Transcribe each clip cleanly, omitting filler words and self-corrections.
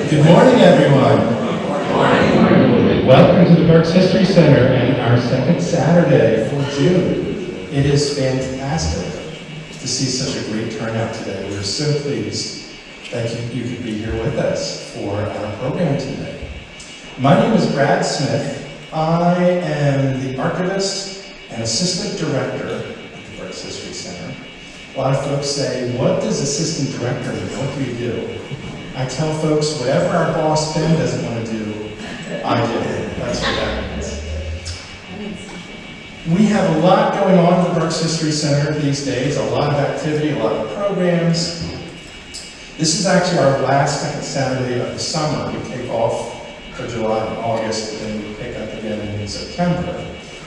Good morning, everyone. Good morning. Welcome to the Berks History Center and our second Saturday for June. It is fantastic to see such a great turnout today. We're so pleased that you could be here with us for our program today. My name is Brad Smith. I am the archivist and assistant director at the Berks History Center. A lot of folks say, what does assistant director mean? What do you do? I tell folks, whatever our boss Ben doesn't want to do, I do. That's what that means. We have a lot going on at the Berks History Center these days, a lot of activity, a lot of programs. This is actually our last second Saturday of the summer. We take off for July and August, and then we pick up again in September.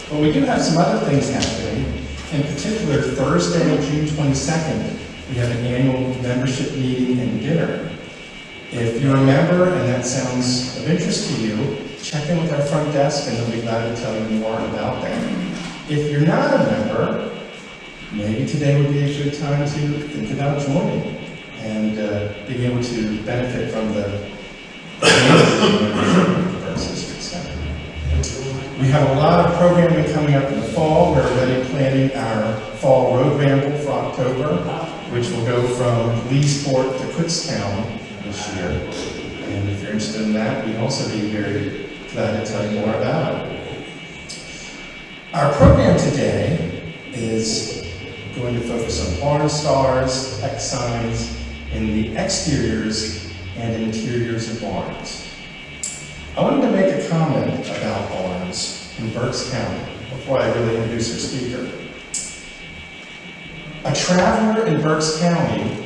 But we do have some other things happening. In particular, Thursday, June 22nd, we have an annual membership meeting and dinner. If you're a member and that sounds of interest to you, check in with our front desk and they'll be glad to tell you more about that. If you're not a member, maybe today would be a good time to think about joining and being able to benefit from the Berks History Center. We have a lot of programming coming up in the fall. We're already planning our fall road ramble for October, which will go from Leesport to Kutztown this year. And if you're interested in that, we'd also be very glad to tell you more about it. Our program today is going to focus on barn stars, X signs in the exteriors and interiors of barns. I wanted to make a comment about barns in Berks County before I really introduce our speaker. A traveler in Berks County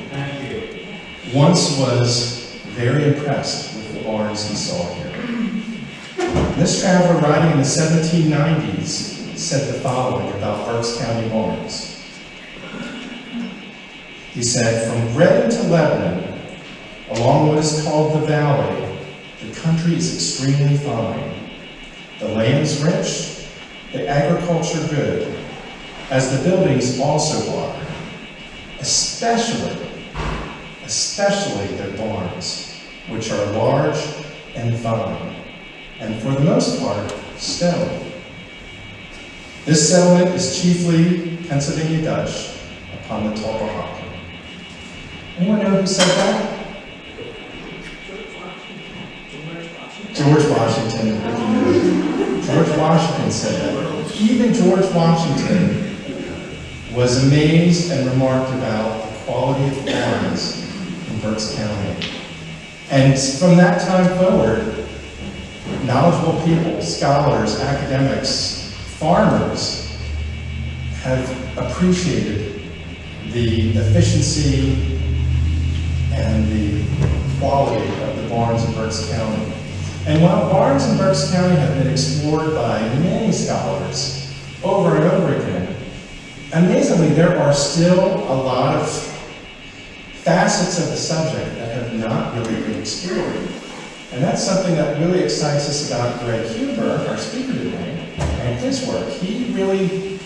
once was very impressed with the barns he saw here. This traveler, writing in the 1790s, said the following about Berks County barns. He said, "From Redding to Lebanon, along what is called the valley, the country is extremely fine. The land's rich, the agriculture good, as the buildings also are, especially their barns, which are large and fine, and for the most part, stone. This settlement is chiefly Pennsylvania Dutch upon the Topahawk." Anyone know who said that? George Washington. George Washington said that. Even George Washington was amazed and remarked about the quality of barns in Berks County. And from that time forward, knowledgeable people, scholars, academics, farmers have appreciated the efficiency and the quality of the barns in Berks County. And while barns in Berks County have been explored by many scholars over and over again, amazingly, there are still a lot of facets of the subject that have not really been explored. And that's something that really excites us about Greg Huber, our speaker today, and his work. He really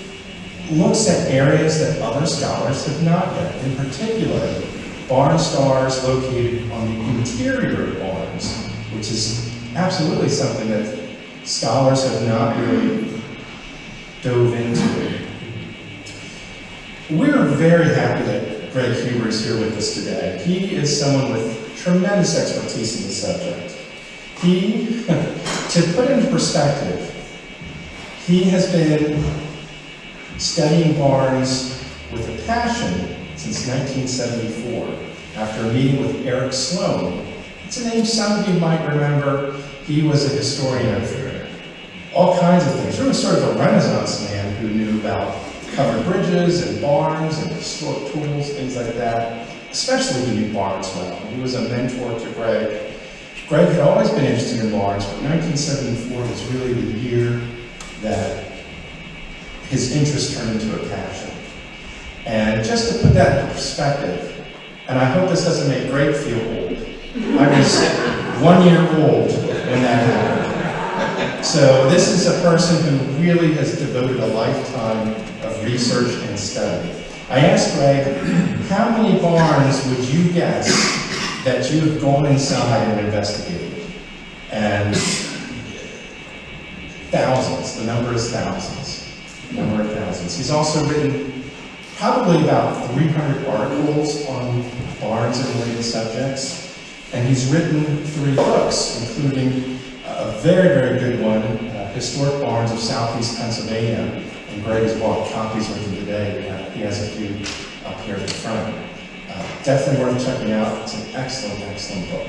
looks at areas that other scholars have not yet. In particular, barn stars located on the interior of barns, which is absolutely something that scholars have not really dove into. We're very happy that Greg Huber is here with us today. He is someone with tremendous expertise in the subject. He, to put it into perspective, he has been studying barns with a passion since 1974, after a meeting with Eric Sloan. It's a name some of you might remember. He was a historian of all kinds of things. He was sort of a Renaissance man who knew about covered bridges and barns and historic tools, things like that. Especially he knew barns well. He was a mentor to Greg. Greg had always been interested in barns, but 1974 was really the year that his interest turned into a passion. And just to put that into perspective, and I hope this doesn't make Greg feel old, I was 1 year old when that happened. So this is a person who really has devoted a lifetime of research and study. I asked Greg, how many barns would you guess that you have gone inside and investigated. And thousands, the number is thousands, number of thousands. He's also written probably about 300 articles on barns and related subjects. And he's written 3 books, including a very, very good one, Historic Barns of Southeast Pennsylvania. And Greg has bought copies with him today. He has a few up here at the front. Definitely worth checking out. It's an excellent, excellent book.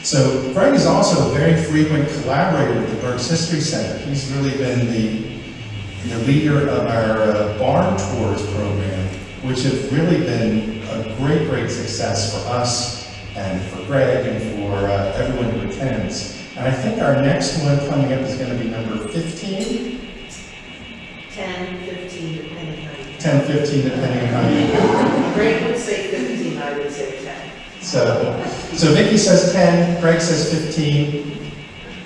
So Greg is also a very frequent collaborator with the Berks History Center. He's really been the leader of our barn tours program, which have really been a great, great success for us and for Greg and for everyone who attends. And I think our next one coming up is going to be number 15? 10, 15, depending on you. 10, 15, depending on how you. Greg would say 15, I would say 10. So Vicki says 10, Greg says 15.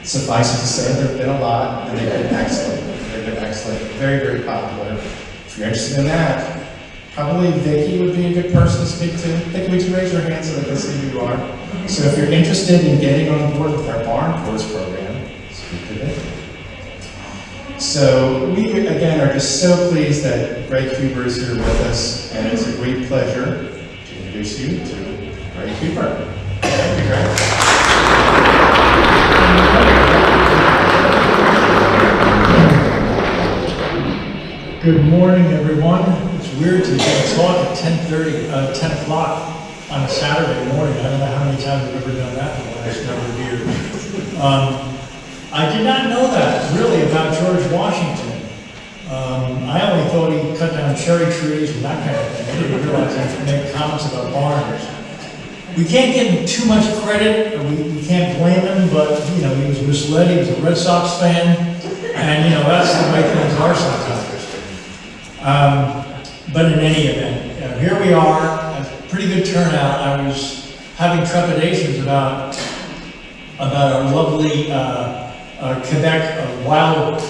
Suffice it to say, there have been a lot, and they've been excellent. They've been excellent, very, very popular. If you're interested in that, probably Vicki would be a good person to speak to. Vicki, would you raise your hand so they can see who you are? So if you're interested in getting on board with our barn tours program, speak to Vicki. So we, again, are just so pleased that Greg Huber is here with us, and it's a great pleasure to introduce you to Greg Huber. Thank you, Greg. Good morning, everyone. It's weird to talk at 10 o'clock on a Saturday morning. I don't know how many times I've ever done that in the last number of years. I did not know that, really, about George Washington. I only thought he cut down cherry trees and that kind of thing. I didn't realize he could make comments about barns. We can't give him too much credit, we can't blame him, but, he was misled. He was a Red Sox fan, and, that's the way things are sometimes. But in any event, here we are, a pretty good turnout. I was having trepidations about our lovely Quebec wild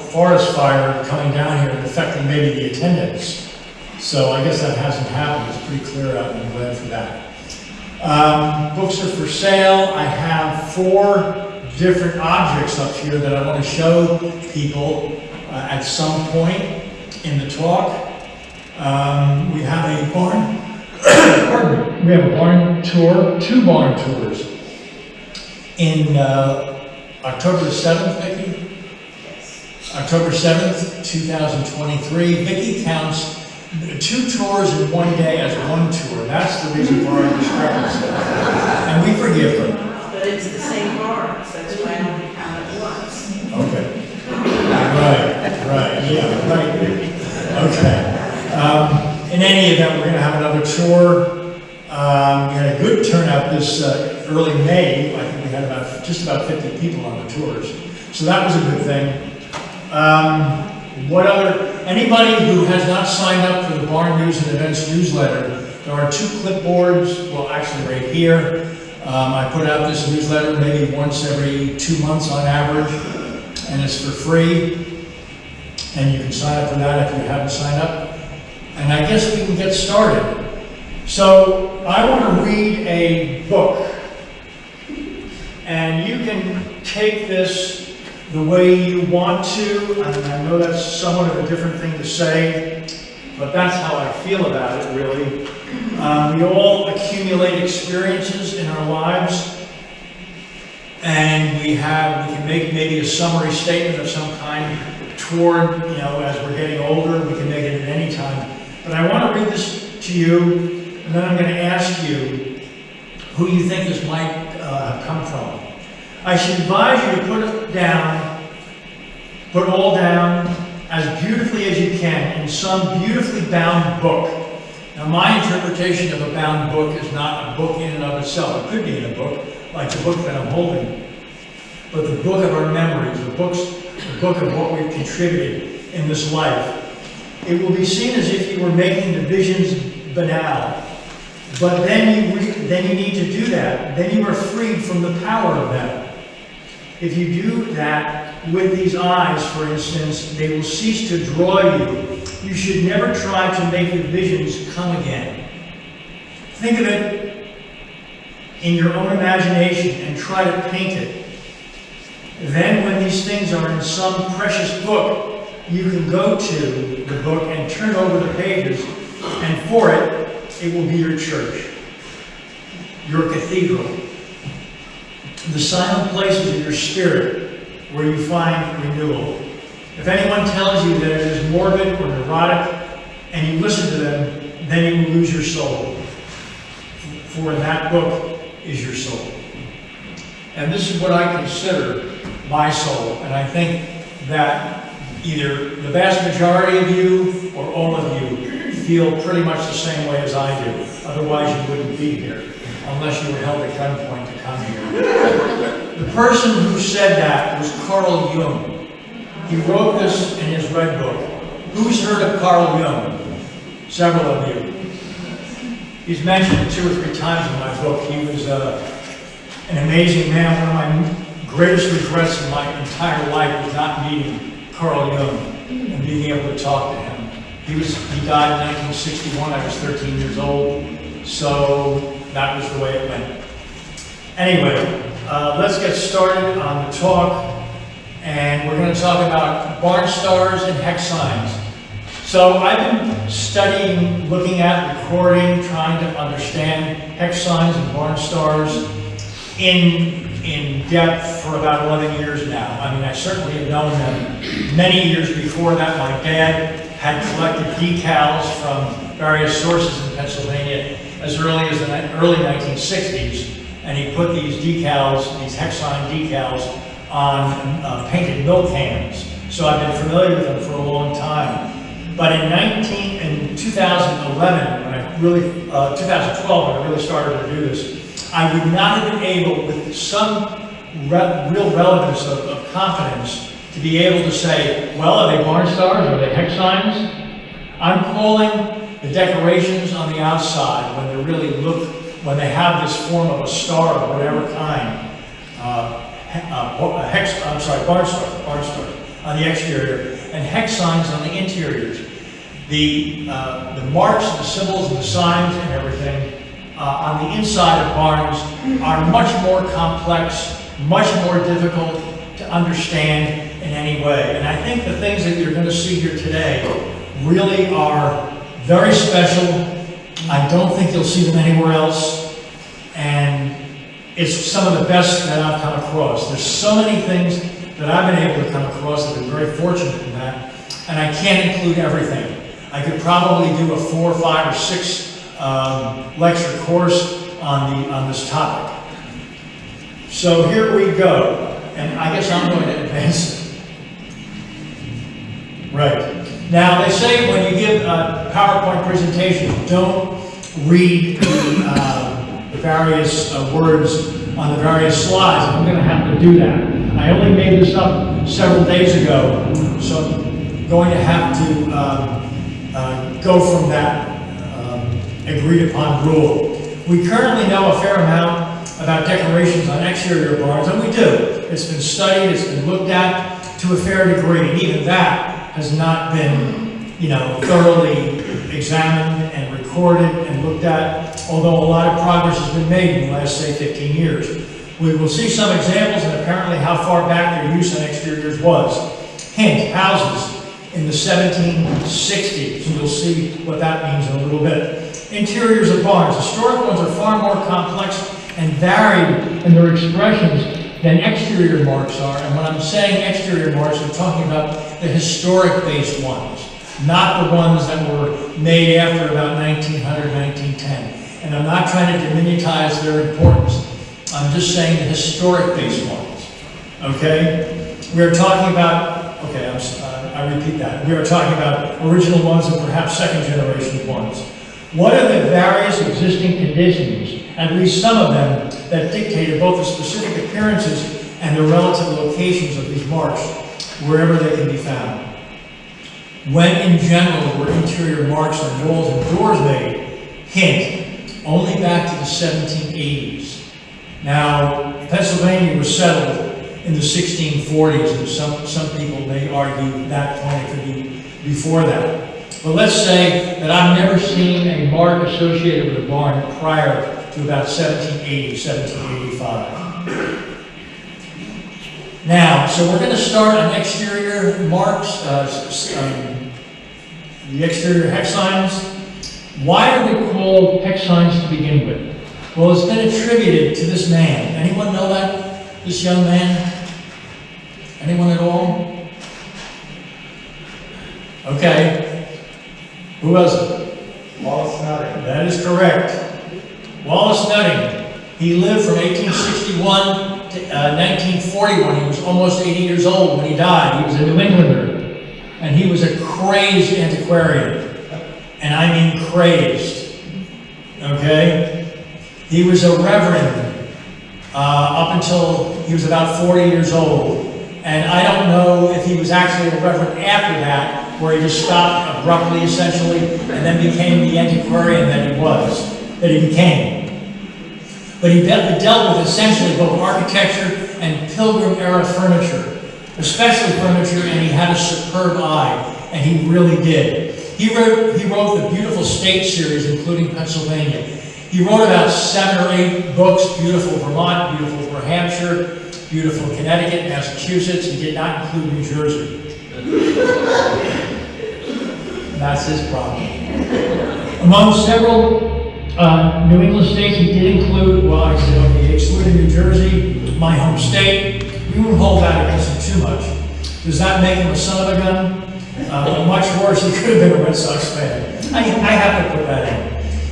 forest fire coming down here and affecting maybe the attendance. So I guess that hasn't happened. It's pretty clear out, and I'm glad for that. Books are for sale. I have 4 different objects up here that I want to show people at some point in the talk. We have a barn, pardon me, we have a barn tour, 2 barn tours. In October 7th, Vicki? Yes. October 7th, 2023. Vicki counts 2 tours in one day as 1 tour. That's the reason for our discrepancy. And we forgive her. But it's the same barns, that's why I only count it once. Okay. Right, yeah, right, Vicki. Okay. In any event, we're going to have another tour. We had a good turnout this early May. I think we had just about 50 people on the tours. So that was a good thing. Anybody who has not signed up for the Barn News and Events newsletter, there are 2 clipboards, well actually right here. I put out this newsletter maybe once every 2 months on average, and it's for free. And you can sign up for that if you haven't signed up. And I guess we can get started. So I want to read a book, and you can take this the way you want to. I know that's somewhat of a different thing to say, but that's how I feel about it, really. We all accumulate experiences in our lives, and we can make maybe a summary statement of some kind toward, as we're getting older. We can make it at any time. But I want to read this to you, and then I'm going to ask you who you think this might have come from. I should advise you to put all down as beautifully as you can in some beautifully bound book. Now, my interpretation of a bound book is not a book in and of itself. It could be in a book, like the book that I'm holding, but the book of our memories, the book of what we've contributed in this life. It will be seen as if you were making the visions banal. But then you need to do that. Then you are freed from the power of them. If you do that with these eyes, for instance, they will cease to draw you. You should never try to make the visions come again. think of it in your own imagination and try to paint it. Then when these things are in some precious book, you can go to the book and turn over the pages, and for it, it will be your church, your cathedral, the silent places of your spirit where you find renewal. If anyone tells you that it is morbid or neurotic, and you listen to them, then you will lose your soul. For that book is your soul. And this is what I consider my soul. And I think that either the vast majority of you or all of you feel pretty much the same way as I do. Otherwise you wouldn't be here, unless you were held at gunpoint to come here. The person who said that was Carl Jung. He wrote this in his Red Book. Who's heard of Carl Jung? Several of you. He's mentioned 2 or 3 times in my book. He was an amazing man. One of my greatest regrets in my entire life was not meeting Carl Jung and being able to talk to him. He died in 1961. I was 13 years old, so that was the way it went. Anyway, let's get started on the talk, and we're going to talk about barn stars and hex signs. So I've been studying, looking at, recording, trying to understand hex signs and barn stars in depth for about 11 years now. I mean, I certainly have known them many years before that. My dad had collected decals from various sources in Pennsylvania as early as the early 1960s, and he put these decals, these hex sign decals, on painted milk cans. So I've been familiar with them for a long time. But in 2011, when I really, 2012, when I really started to do this, I would not have been able, with some real relevance of confidence, to be able to say, well, are they barn stars? Are they hex signs? I'm calling the decorations on the outside when they really look, when they have this form of a star of whatever kind, barn star on the exterior, and hex signs on the interiors. The marks and the symbols and the signs and everything on the inside of barns are much more complex, much more difficult to understand in any way. And I think the things that you're going to see here today really are very special. I don't think you'll see them anywhere else. And it's some of the best that I've come across. There's so many things that I've been able to come across. I've been very fortunate in that. And I can't include everything. I could probably do a 4, 5, or 6 lecture course on this topic. So here we go. And I guess I'm going to advance it. Right. Now, they say when you give PowerPoint presentations, don't read the various words on the various slides. I'm going to have to do that. I only made this up several days ago, so I'm going to have to go from that agreed upon rule. We currently know a fair amount about decorations on exterior barns, and we do. It's been studied, it's been looked at to a fair degree, and even that has not been, thoroughly examined and recorded and looked at, although a lot of progress has been made in the last, say, 15 years. We will see some examples and apparently how far back their use on exteriors was. Hint, houses in the 1760s, and you'll see what that means in a little bit. Interiors of barns. Historic ones are far more complex and varied in their expressions than exterior marks are. And when I'm saying exterior marks, I'm talking about the historic-based ones, not the ones that were made after about 1900, 1910. And I'm not trying to diminutize their importance. I'm just saying the historic-based ones, okay? We're talking about, okay, I repeat that. We are talking about original ones and perhaps second-generation ones. What are the various existing conditions, at least some of them, that dictated both the specific appearances and the relative locations of these marks, wherever they can be found? When in general were interior marks on walls and doors made? Hint, only back to the 1780s. Now, Pennsylvania was settled in the 1640s, and some people may argue at that point it could be before that. But let's say that I've never seen a mark associated with a barn prior to about 1780, 1785. Now, so we're going to start on exterior marks, the exterior hex signs. Why are they called hex signs to begin with? Well, it's been attributed to this man. Anyone know that? This young man? Anyone at all? Okay. Who was it? Wallace Nutting. That is correct. Wallace Nutting. He lived from 1861 to 1941. He was almost 80 years old when he died. He was a New Englander. And he was a crazed antiquarian. And I mean crazed. Okay? He was a reverend up until he was about 40 years old. And I don't know if he was actually a reverend after that, where he just stopped abruptly, essentially, and then became the antiquarian that he became. But he dealt with essentially both architecture and Pilgrim era furniture, especially furniture, and he had a superb eye, and he really did. He wrote the beautiful State series, including Pennsylvania. He wrote about 7 or 8 books: beautiful Vermont, beautiful New Hampshire, beautiful Connecticut, Massachusetts. He did not include New Jersey. That's his problem. Among several New England states, he did include, well, I said, okay, he excluded New Jersey, my home state. We won't hold that against him too much. Does that make him a son of a gun? Much worse, he could have been a Red Sox fan. I have to put that in.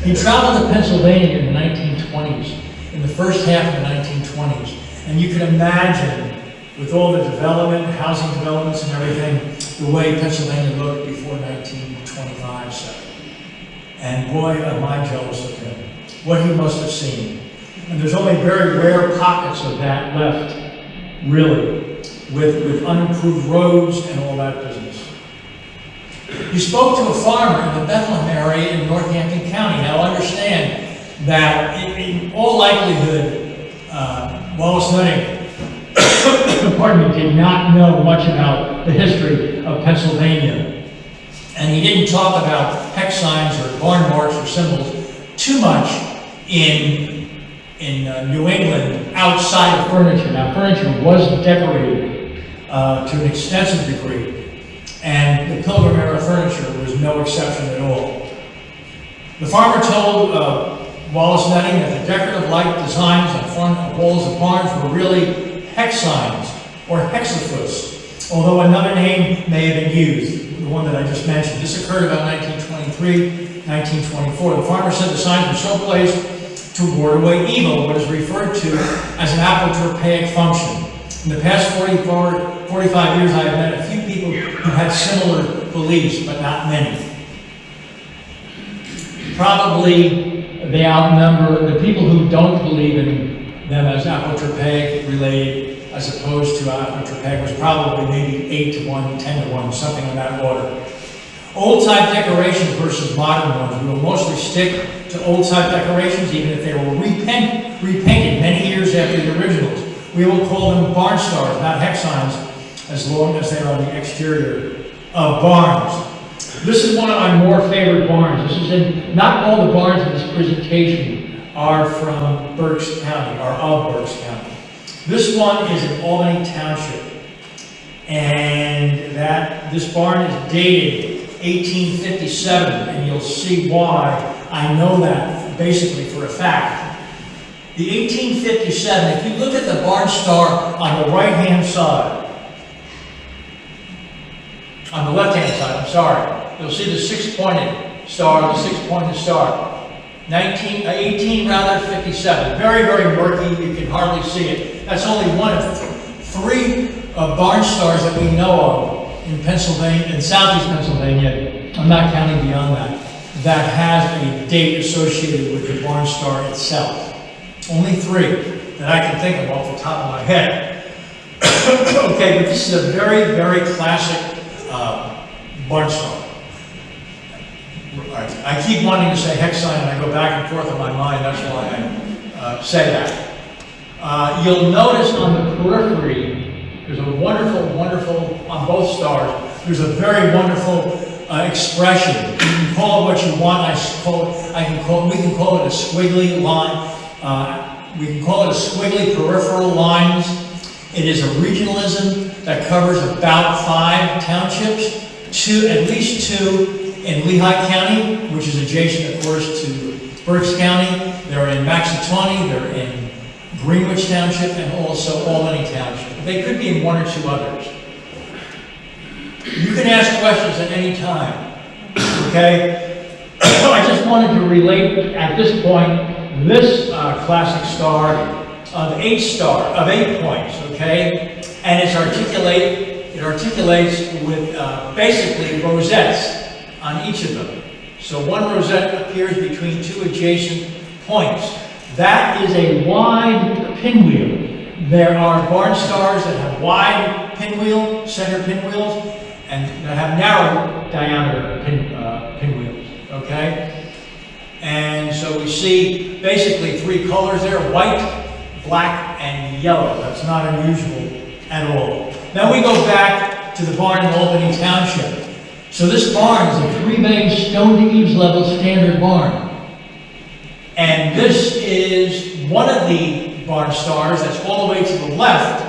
He traveled to Pennsylvania in the 1920s, in the first half of the 1920s. And you can imagine, with all the development, housing developments and everything, the way Pennsylvania looked before 1925, so. And boy, am I jealous of him. What he must have seen. And there's only very rare pockets of that left, really, with unimproved roads and all that business. He spoke to a farmer in the Bethlehem area in Northampton County. Now understand that in all likelihood, Wallace Nutting pardon me, did not know much about the history of Pennsylvania. And he didn't talk about hex signs or barn marks or symbols too much in New England outside of furniture. Now, furniture was decorated to an extensive degree, and the Pilgrim era furniture was no exception at all. The farmer told Wallace Nutting that the decorative light designs on front of walls of barns were really hex signs or hexafoot's, although another name may have been used, the one that I just mentioned. This occurred about 1923, 1924. The farmer said the signs were so placed to ward away evil, what is referred to as an apotropaic function. In the past 45 years, I have met a few people who had similar beliefs, but not many. Probably they outnumber the people who don't believe in them as apotropaic related, as opposed to apotropaic, was probably maybe 8 to 1, 10 to 1, something in that order. Old type decorations versus modern ones. We will mostly stick to old type decorations, even if they were repainted many years after the originals. We will call them barn stars, not hex signs, as long as they're on the exterior of barns. This is one of my more favorite barns. This is in, not all the barns in this presentation are from Berks County, are of Berks County. This one is in Albany Township. And this barn is dated 1857, and you'll see why I know that basically for a fact. The 1857, if you look at the barn star on the right-hand side, on the left-hand side, I'm sorry, you'll see the six-pointed star, the six-pointed star. 1857, very, very murky, you can hardly see it. That's only one of 3 barn stars that we know of in Pennsylvania, in southeast Pennsylvania, I'm not counting beyond that has a date associated with the barn star itself. Only 3 that I can think of off the top of my head. Okay, but this is a very, very classic barn star. I keep wanting to say hex sign, and I go back and forth in my mind. That's why I say that. You'll notice on the periphery, there's a wonderful, on both stars, there's a very wonderful expression. You can call it what you want. We can call it a squiggly line. We can call it a squiggly peripheral lines. It is a regionalism that covers about 5 townships, at least 2 in Lehigh County, which is adjacent, of course, to Berks County. They're in Maxatawny, they're in Greenwich Township, and also Albany Township. They could be in 1 or 2 others. You can ask questions at any time, okay? I just wanted to relate at this point this classic star of 8 points, okay? And it articulates with basically rosettes on each of them. So one rosette appears between 2 adjacent points. That is a wide pinwheel. There are barn stars that have wide pinwheel, center pinwheels, and that have narrow diameter pinwheels, okay? And so we see basically 3 colors there, white, black, and yellow. That's not unusual at all. Now we go back to the barn in Albany Township. So this barn is a 3-bay stone-to-eaves level standard barn. And this is one of the barn stars that's all the way to the left,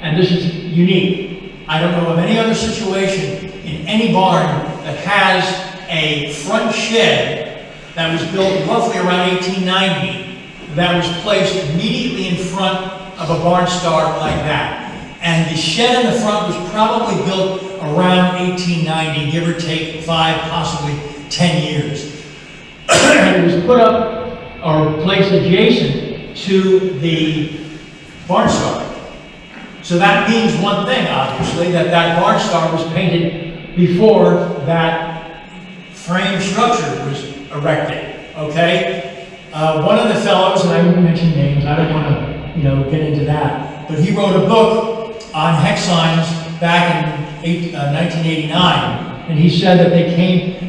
and this is unique. I don't know of any other situation in any barn that has a front shed that was built roughly around 1890 that was placed immediately in front of a barn star like that. And the shed in the front was probably built around 1890, give or take 5, possibly 10 years. And it was put up or placed adjacent to the barn star. So that means one thing, obviously, that that barn star was painted before that frame structure was erected, okay? One of the fellows, and I won't mention names, I don't want to, get into that, but he wrote a book on hex signs back in 1989, and he said that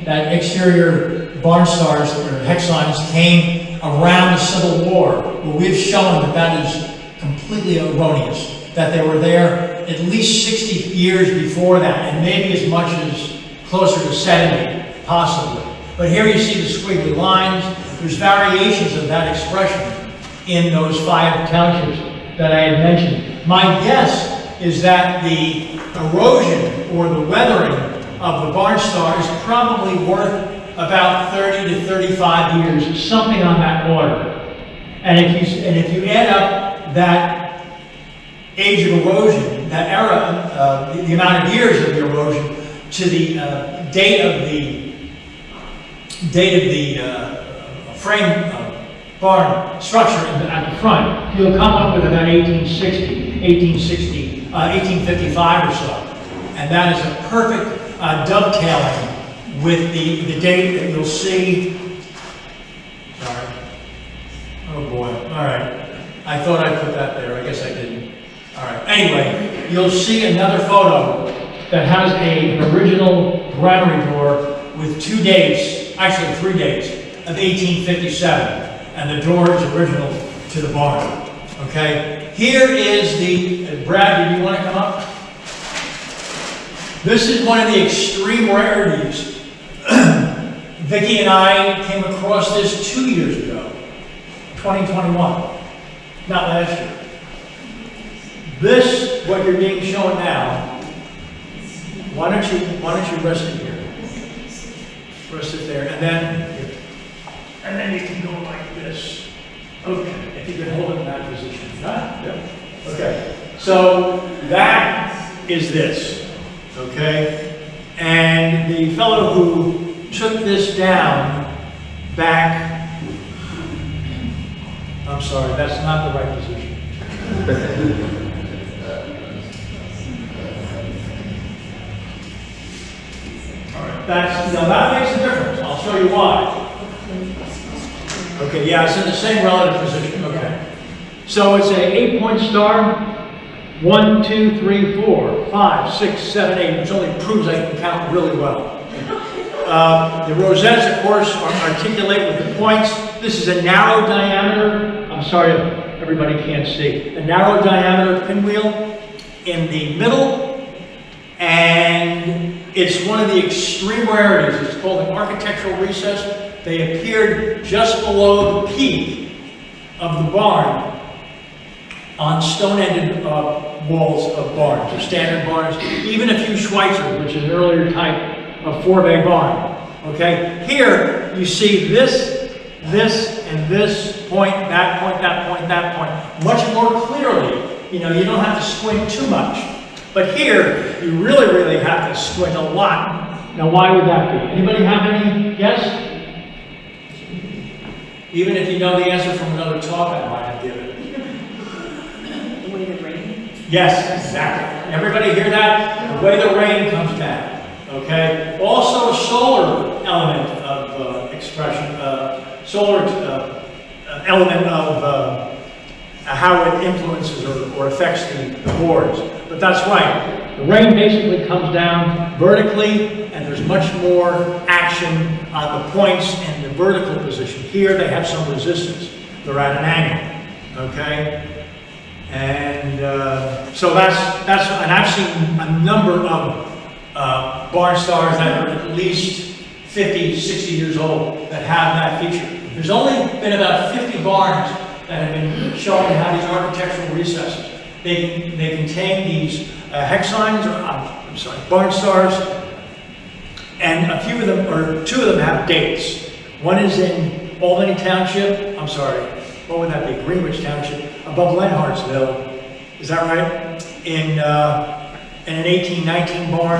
that exterior barn stars or hex signs came around the Civil War. Well, we've shown that that is completely erroneous, that they were there at least 60 years before that, and maybe as much as closer to 70, possibly. But here you see the squiggly lines. There's variations of that expression in those 5 townships that I had mentioned. My guess is that the erosion or the weathering of the barn star is probably worth about 30 to 35 years, something on that order. And if you add up that age of erosion, that era, the amount of years of the erosion, to the date of the frame barn structure at the front, you'll come up with about 1855 or so. And that is a perfect dovetailing with the date that you'll see. Sorry. Oh boy, all right. I thought I put that there, I guess I didn't. All right, anyway, you'll see another photo that has an original granary door with 2 dates, actually 3 dates, of 1857. And the door is original to the barn, okay? Here is Brad, did you want to come up? This is one of the extreme rarities. Vicki and I came across this 2 years ago, 2021, not last year. This, what you're being shown now, why don't you rest it here? Rest it there, and then you can go like this. Okay, if you can hold it in that position. Huh? Yeah. Okay, so that is this, okay? And the fellow who took this down back, I'm sorry, that's not the right position. All right, that makes a difference. I'll show you why. Okay, yeah, it's in the same relative position. Okay. So it's a 8-point star. 1, 2, 3, 4, 5, 6, 7, 8, which only proves I can count really well. The rosettes, of course, articulate with the points. This is a narrow diameter. I'm sorry, everybody can't see. A narrow diameter pinwheel in the middle, and It's one of the extreme rarities. It's called an architectural recess. They appeared just below the peak of the barn on stone-ended walls of barns, or standard barns, even a few Schweitzer, which is an earlier type of 4-bay barn. Okay, here you see this, and this point, that point, that point, that point, much more clearly. You know, you don't have to squint too much. But here, you really, really have to squint a lot. Now, why would that be? Anybody have any guess? Even if you know the answer from another talk I might have given. The way the rain? Yes, exactly. Everybody hear that? The way the rain comes down. Okay? Also a solar element of expression, solar element of how it influences or affects the boards. But that's right. The rain basically comes down vertically, and there's much more action on the points in the vertical position. Here they have some resistance. They're at an angle. Okay? And so that's, and I've seen a number of barn stars that are at least 50, 60 years old that have that feature. There's only been about 50 barns that have been shown to have these architectural recesses. They contain these hexines, or barn stars, and a few of them, or 2 of them have dates. One is in Albany Township, what would that be? Greenwich Township, above Lenhartsville. Is that right? In an 1819 barn,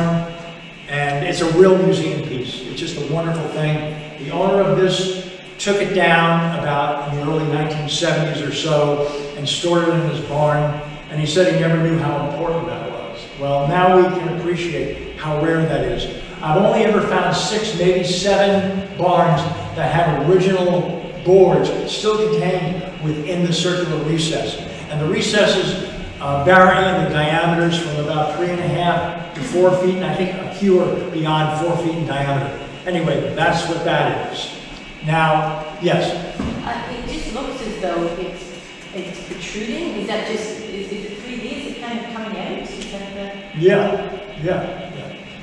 and it's a real museum piece. It's just a wonderful thing. The owner of this took it down about in the early 1970s or so and stored it in his barn, and he said he never knew how important that was. Well, now we can appreciate how rare that is. I've only ever found 6, maybe 7 barns that have original boards still contained within the circular recess. And the recesses vary in the diameters from about 3.5 to 4 feet, and I think a few are beyond 4 feet in diameter. Anyway, that's what that is. Now, yes? It just looks as though it's protruding. Is that just, is it 3D? Is it kind of coming out? Is that the... Yeah.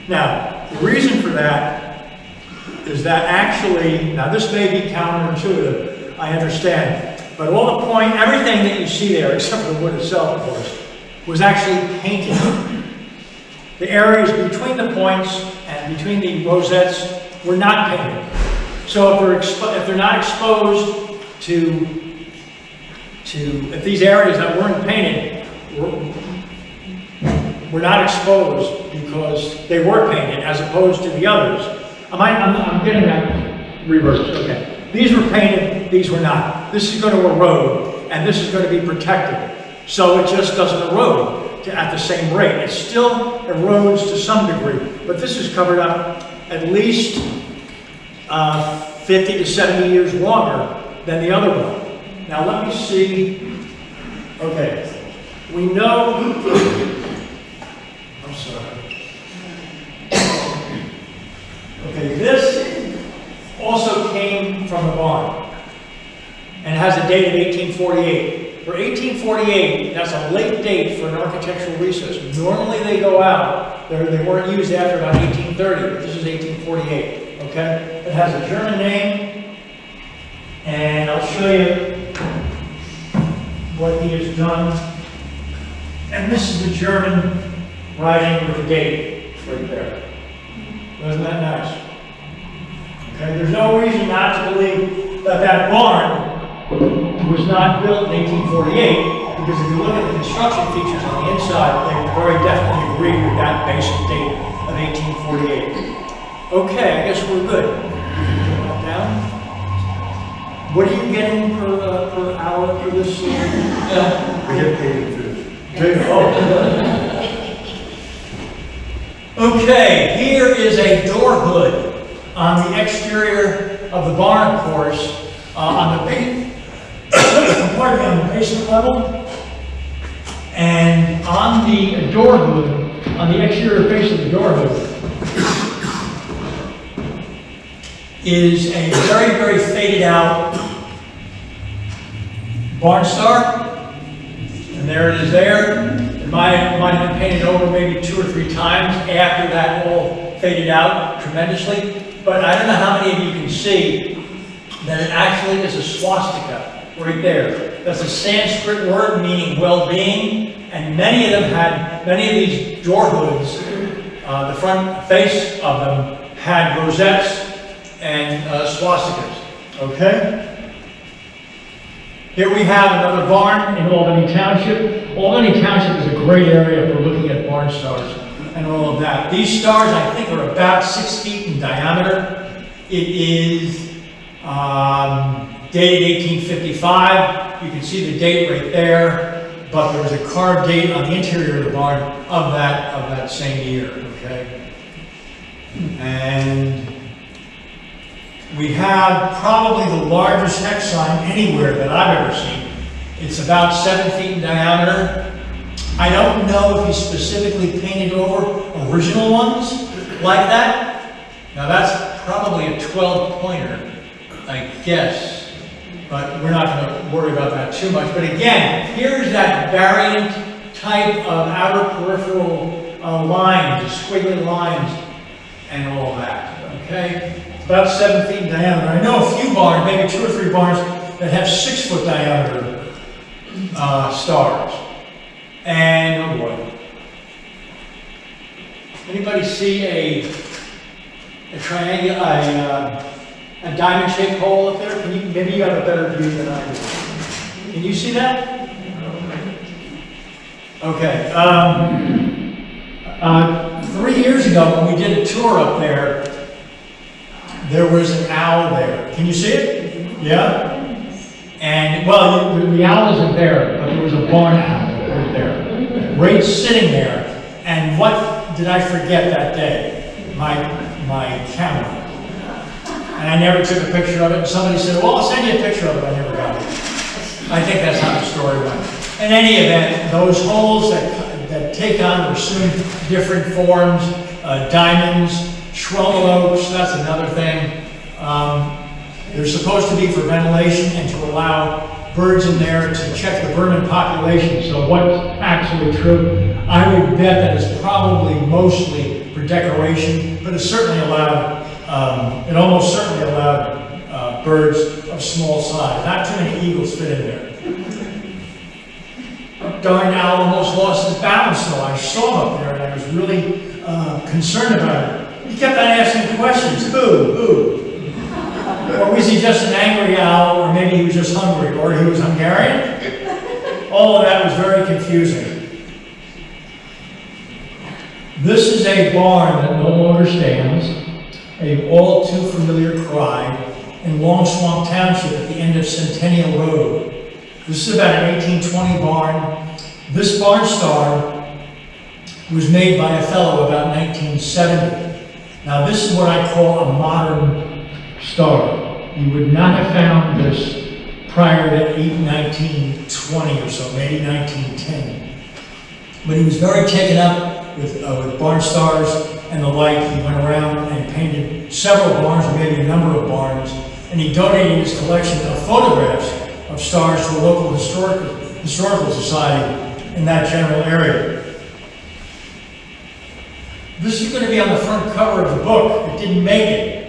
Now, the reason for that is that actually, now this may be counterintuitive, I understand, but all the point, everything that you see there, except for the wood itself, of course, was actually painted. The areas between the points and between the rosettes were not painted. So if they're not exposed if these areas that weren't painted were not exposed because they were painted as opposed to the others. I'm getting that reversed, okay. These were painted, these were not. This is going to erode, and this is going to be protected. So it just doesn't erode at the same rate. It still erodes to some degree, but this is covered up at least 50 to 70 years longer than the other one. Now let me see. Okay, we know. I'm sorry. Okay, this also came from the barn and has a date of 1848. For 1848, that's a late date for an architectural recess. Normally they go out. They weren't used after about 1830, but this is 1848. Okay, it has a German name, and I'll show you what he has done. And this is the German writing with the date right there. Isn't that nice? Okay, there's no reason not to believe that that barn was not built in 1848, because if you look at the construction features on the inside, they very definitely agree with that basic date of 1848. Okay, I guess we're good. Turn that down. What are you getting per hour for this? We get paid in food. Okay, here is a door hood on the exterior of the barn, of course, on the basement level, and on the door hood, on the exterior face of the door hood, is a very, very faded out barn star. And there it is there. It might have been painted over maybe 2 or 3 times after that whole faded out tremendously, but I don't know how many of you can see that it actually is a swastika right there. That's a Sanskrit word meaning well-being, and many of these door hoods, the front face of them had rosettes and swastikas, okay? Here we have another barn in Albany Township. Albany Township is a great area for looking at barn stars and all of that. These stars, I think, are about 6 feet in diameter. It is dated 1855. You can see the date right there, but there was a carved date on the interior of the barn of that same year, okay? And we have probably the largest hex sign anywhere that I've ever seen. It's about 7 feet in diameter. I don't know if he specifically painted over original ones like that. Now that's probably a 12-pointer, I guess. But we're not going to worry about that too much. But again, here's that variant type of outer peripheral lines, squiggly lines, and all that, okay? About 7 feet in diameter. I know a few barns, maybe 2 or 3 barns, that have 6-foot diameter stars. And, oh boy. Anybody see a triangle, a diamond-shaped hole up there? Maybe you have a better view than I do. Can you see that? Okay. 3 years ago, when we did a tour up there, there was an owl there. Can you see it? Yeah? And, well, the owl isn't there, but there was a barn owl right there. Right sitting there. And what did I forget that day? My camera. And I never took a picture of it. And somebody said, well, I'll send you a picture of it. I never got it. I think that's how the story went. In any event, those holes that take on or assume different forms, diamonds, tremoloes, that's another thing. They're supposed to be for ventilation and to allow birds in there to check the vermin population. So what's actually true? I would bet that it's probably mostly for decoration, but it certainly allowed, it almost certainly allowed birds of small size. Not too many eagles fit in there. Darn owl almost lost his balance though. I saw him up there and I was really concerned about it. He kept on asking questions. Who? Or was he just an angry owl, or maybe he was just hungry, or he was Hungarian? All of that was very confusing. This is a barn that no longer stands, a all too familiar cry in Long Swamp Township at the end of Centennial Road. This is about an 1820 barn. This barn star was made by a fellow about 1970. Now this is what I call a modern star. You would not have found this prior to 1920 or so, maybe 1910. But he was very taken up with barn stars and the like. He went around and painted several barns, or maybe a number of barns, and he donated his collection of photographs of stars to a local historical society in that general area. This is going to be on the front cover of the book. It didn't make it.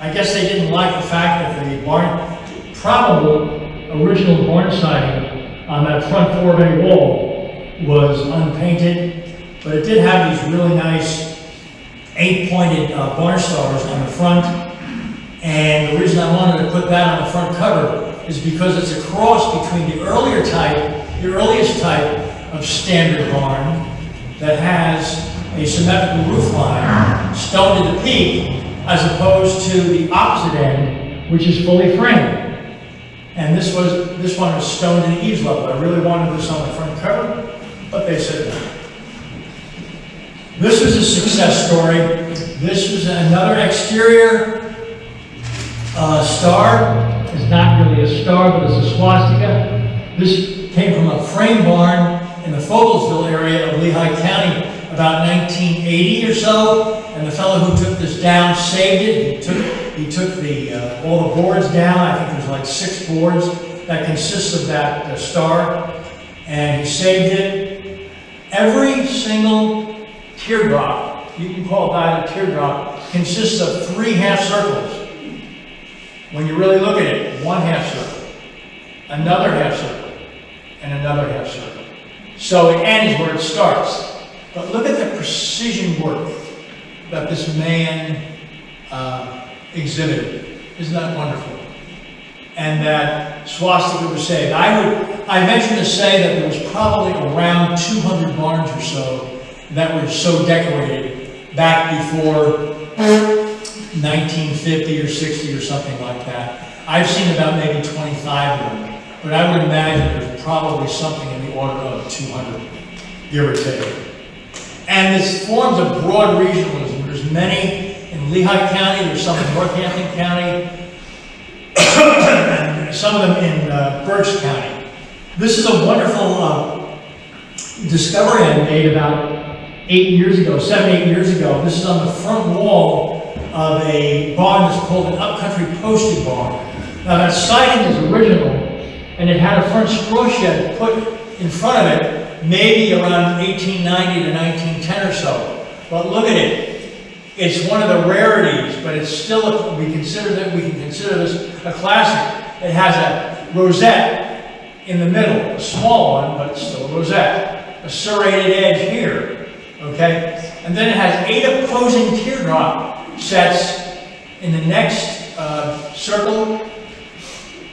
I guess they didn't like the fact that the probable original barn siding on that front 4-bay wall was unpainted, but it did have these really nice 8-pointed barn stars on the front. And the reason I wanted to put that on the front cover is because it's a cross between the earliest type of standard barn that has a symmetrical roof line, stone to the peak, as opposed to the opposite end, which is fully framed. And this one was stone to the eaves level. I really wanted this on the front cover, but they said no. This was a success story. This was another exterior star. It's not really a star, but it's a swastika. This came from a frame barn in the Fogelsville area of Lehigh County about 1980 or so, and the fellow who took this down saved it. He took all the boards down. I think there's like 6 boards that consists of that star, and he saved it. Every single teardrop you can call it that a teardrop, consists of 3 half circles. When you really look at it, 1 half circle, another half circle, and another half circle. So it ends where it starts. But look at the precision work that this man exhibited. Isn't that wonderful? And that swastika was saved. I venture to say that there was probably around 200 barns or so that were so decorated back before 1950 or 60 or something like that. I've seen about maybe 25 of them, but I would imagine there's probably something in the order of 200, give or take. And this forms a broad regionalism. There's many in Lehigh County, there's some in Northampton County, and some of them in Berks County. This is a wonderful discovery I made about 8 years ago, 7, 8 years ago. This is on the front wall of a barn that's called an upcountry posted barn. Now that siding is original, and it had a front straw shed put in front of it, maybe around 1890 to 1910 or so. But look at it. It's one of the rarities, but it's still, we can consider this a classic. It has a rosette in the middle, a small one, but still a rosette. A serrated edge here, okay? And then it has 8 opposing teardrop sets in the next circle,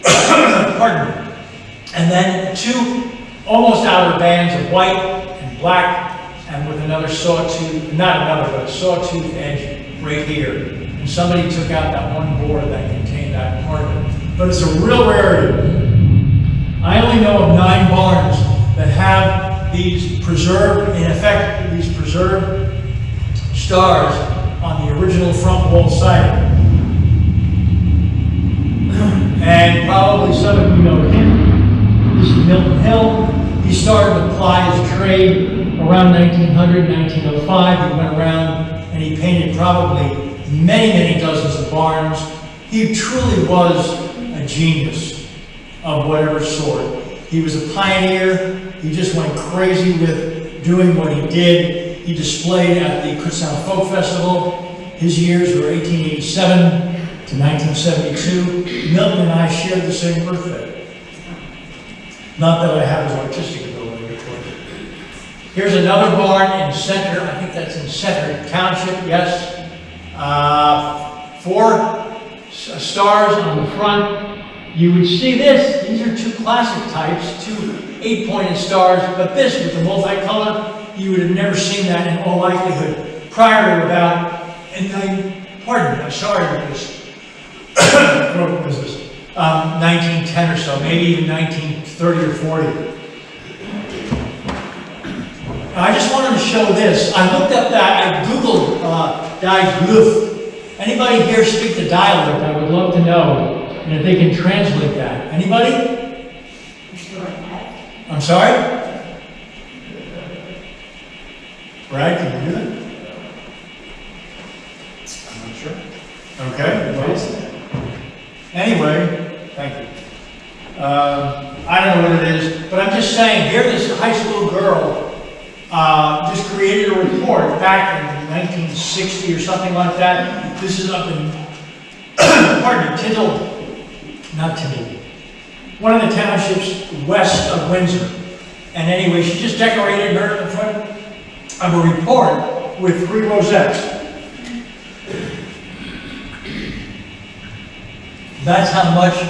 pardon me. And then 2 almost outer bands of white and black, and with another sawtooth, not another, but a sawtooth edge right here. And somebody took out that one board that contained that part of it. But it's a real rarity. I only know of 9 barns that have these preserved, in effect, these preserved stars on the original front wall siding. And probably some of you know him. This is Milton Hill. He started to ply his trade around 1900, 1905. He went around and he painted probably many, many dozens of barns. He truly was a genius of whatever sort. He was a pioneer. He just went crazy with doing what he did. He displayed at the Kutztown Folk Festival. His years were 1887 to 1972. Milton and I shared the same birthday. Not that I have his artistic ability, of course. Here's another barn in Center. I think that's in Center Township, yes. 4 stars on the front. You would see this. These are 2 classic types, 2 8-pointed stars. But this, with the multicolor, you would have never seen that in all likelihood prior to about, pardon me, I'm sorry, because what was this? 1910 or so, maybe even 1930 or 40. I just wanted to show this. I looked up that, I Googled dialect. Anybody here speak the dialect? I would love to know. And if they can translate that. Anybody? I'm sorry? Brad, can you do that? I'm not sure. Okay. Well, anyway, thank you. I don't know what it is, but I'm just saying, here this high school girl just created a report back in 1960 or something like that. This is up in, pardon me, not Tyndall, one of the townships west of Windsor. And anyway, she just decorated her in front of a report with 3 rosettes. That's how much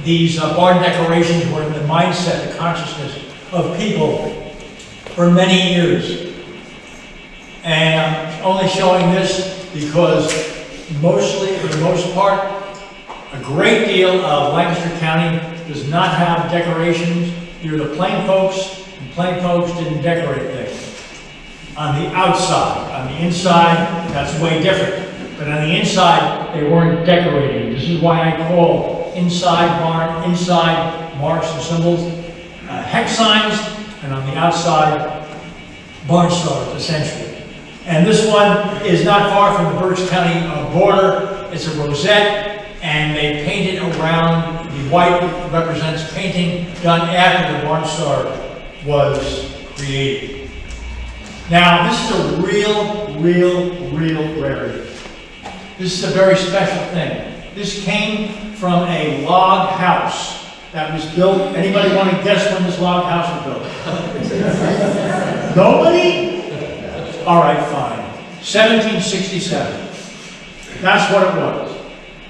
these barn decorations were in the mindset, the consciousness of people for many years. And I'm only showing this because mostly, for the most part, a great deal of Lancaster County does not have decorations. You're the plain folks, and plain folks didn't decorate things. On the outside, on the inside, that's way different. But on the inside, they weren't decorated. This is why I call inside barn, inside marks and symbols, hex signs, and on the outside, barn stars, essentially. And this one is not far from the Berks County border. It's a rosette, and they painted around. The white represents painting done after the barn star was created. Now, this is a real rarity. This is a very special thing. This came from a log house that was built. Anybody want to guess when this log house was built? Nobody? All right, fine. 1767. That's what it was.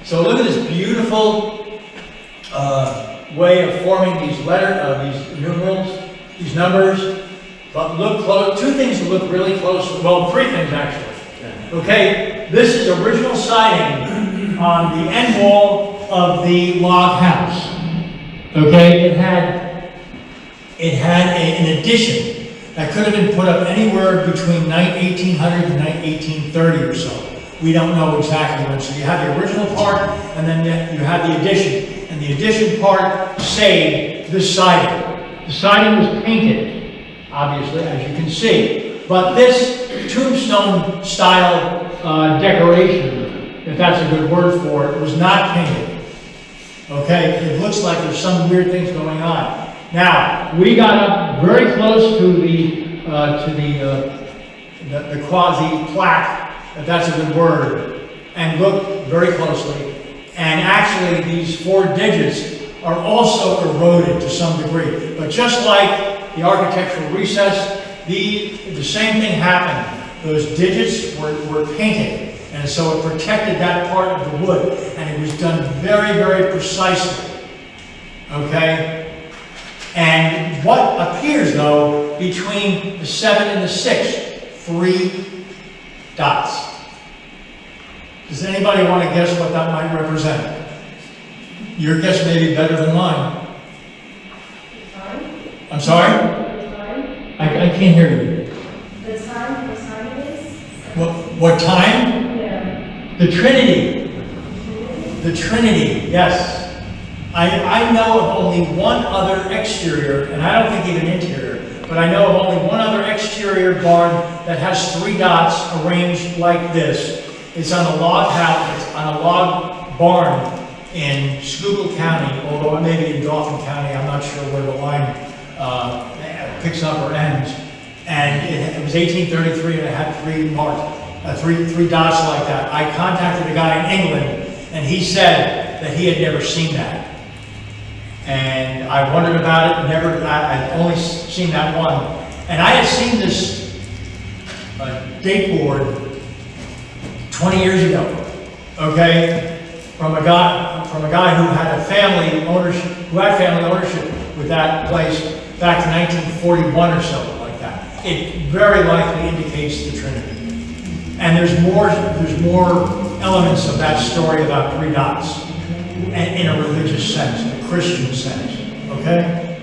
So look at this beautiful way of forming these these numerals, these numbers. But look close. Two things to look really close. Well, three things actually. Okay, this is original siding on the end wall of the log house. Okay, it had an addition that could have been put up anywhere between 1800 and 1830 or so. We don't know exactly when. So you have the original part, and then you have the addition. And the addition part saved this siding. The siding was painted, obviously, as you can see. But this tombstone style decoration, if that's a good word for it, was not painted. Okay, it looks like there's some weird things going on. Now, we got up very close to the quasi plaque, if that's a good word, and looked very closely. And actually, these 4 digits are also eroded to some degree. But just like the architectural recess, the same thing happened. Those digits were painted, and so it protected that part of the wood, and it was done very, very precisely. Okay? And what appears, though, between the 7 and the 6, 3 dots. Does anybody want to guess what that might represent? Your guess may be better than mine. I'm sorry? I can't hear you. The time it is? What time? Yeah. The Trinity. The Trinity, yes. I know of only one other exterior, and I don't think even interior, but I know of only one other exterior barn that has 3 dots arranged like this. It's on a log house, it's on a log barn in Schuylkill County, although it may be in Dauphin County. I'm not sure where the line picks up or ends. And it was 1833, and it had 3 dots like that. I contacted a guy in England, and he said that he had never seen that. And I wondered about it. I'd only seen that one. And I had seen this date board 20 years ago, okay, from a guy who had family ownership with that place back to 1941 or so, like that. It very likely indicates the Trinity. And there's more elements of that story about 3 dots, and in a religious sense, in a Christian sense, okay?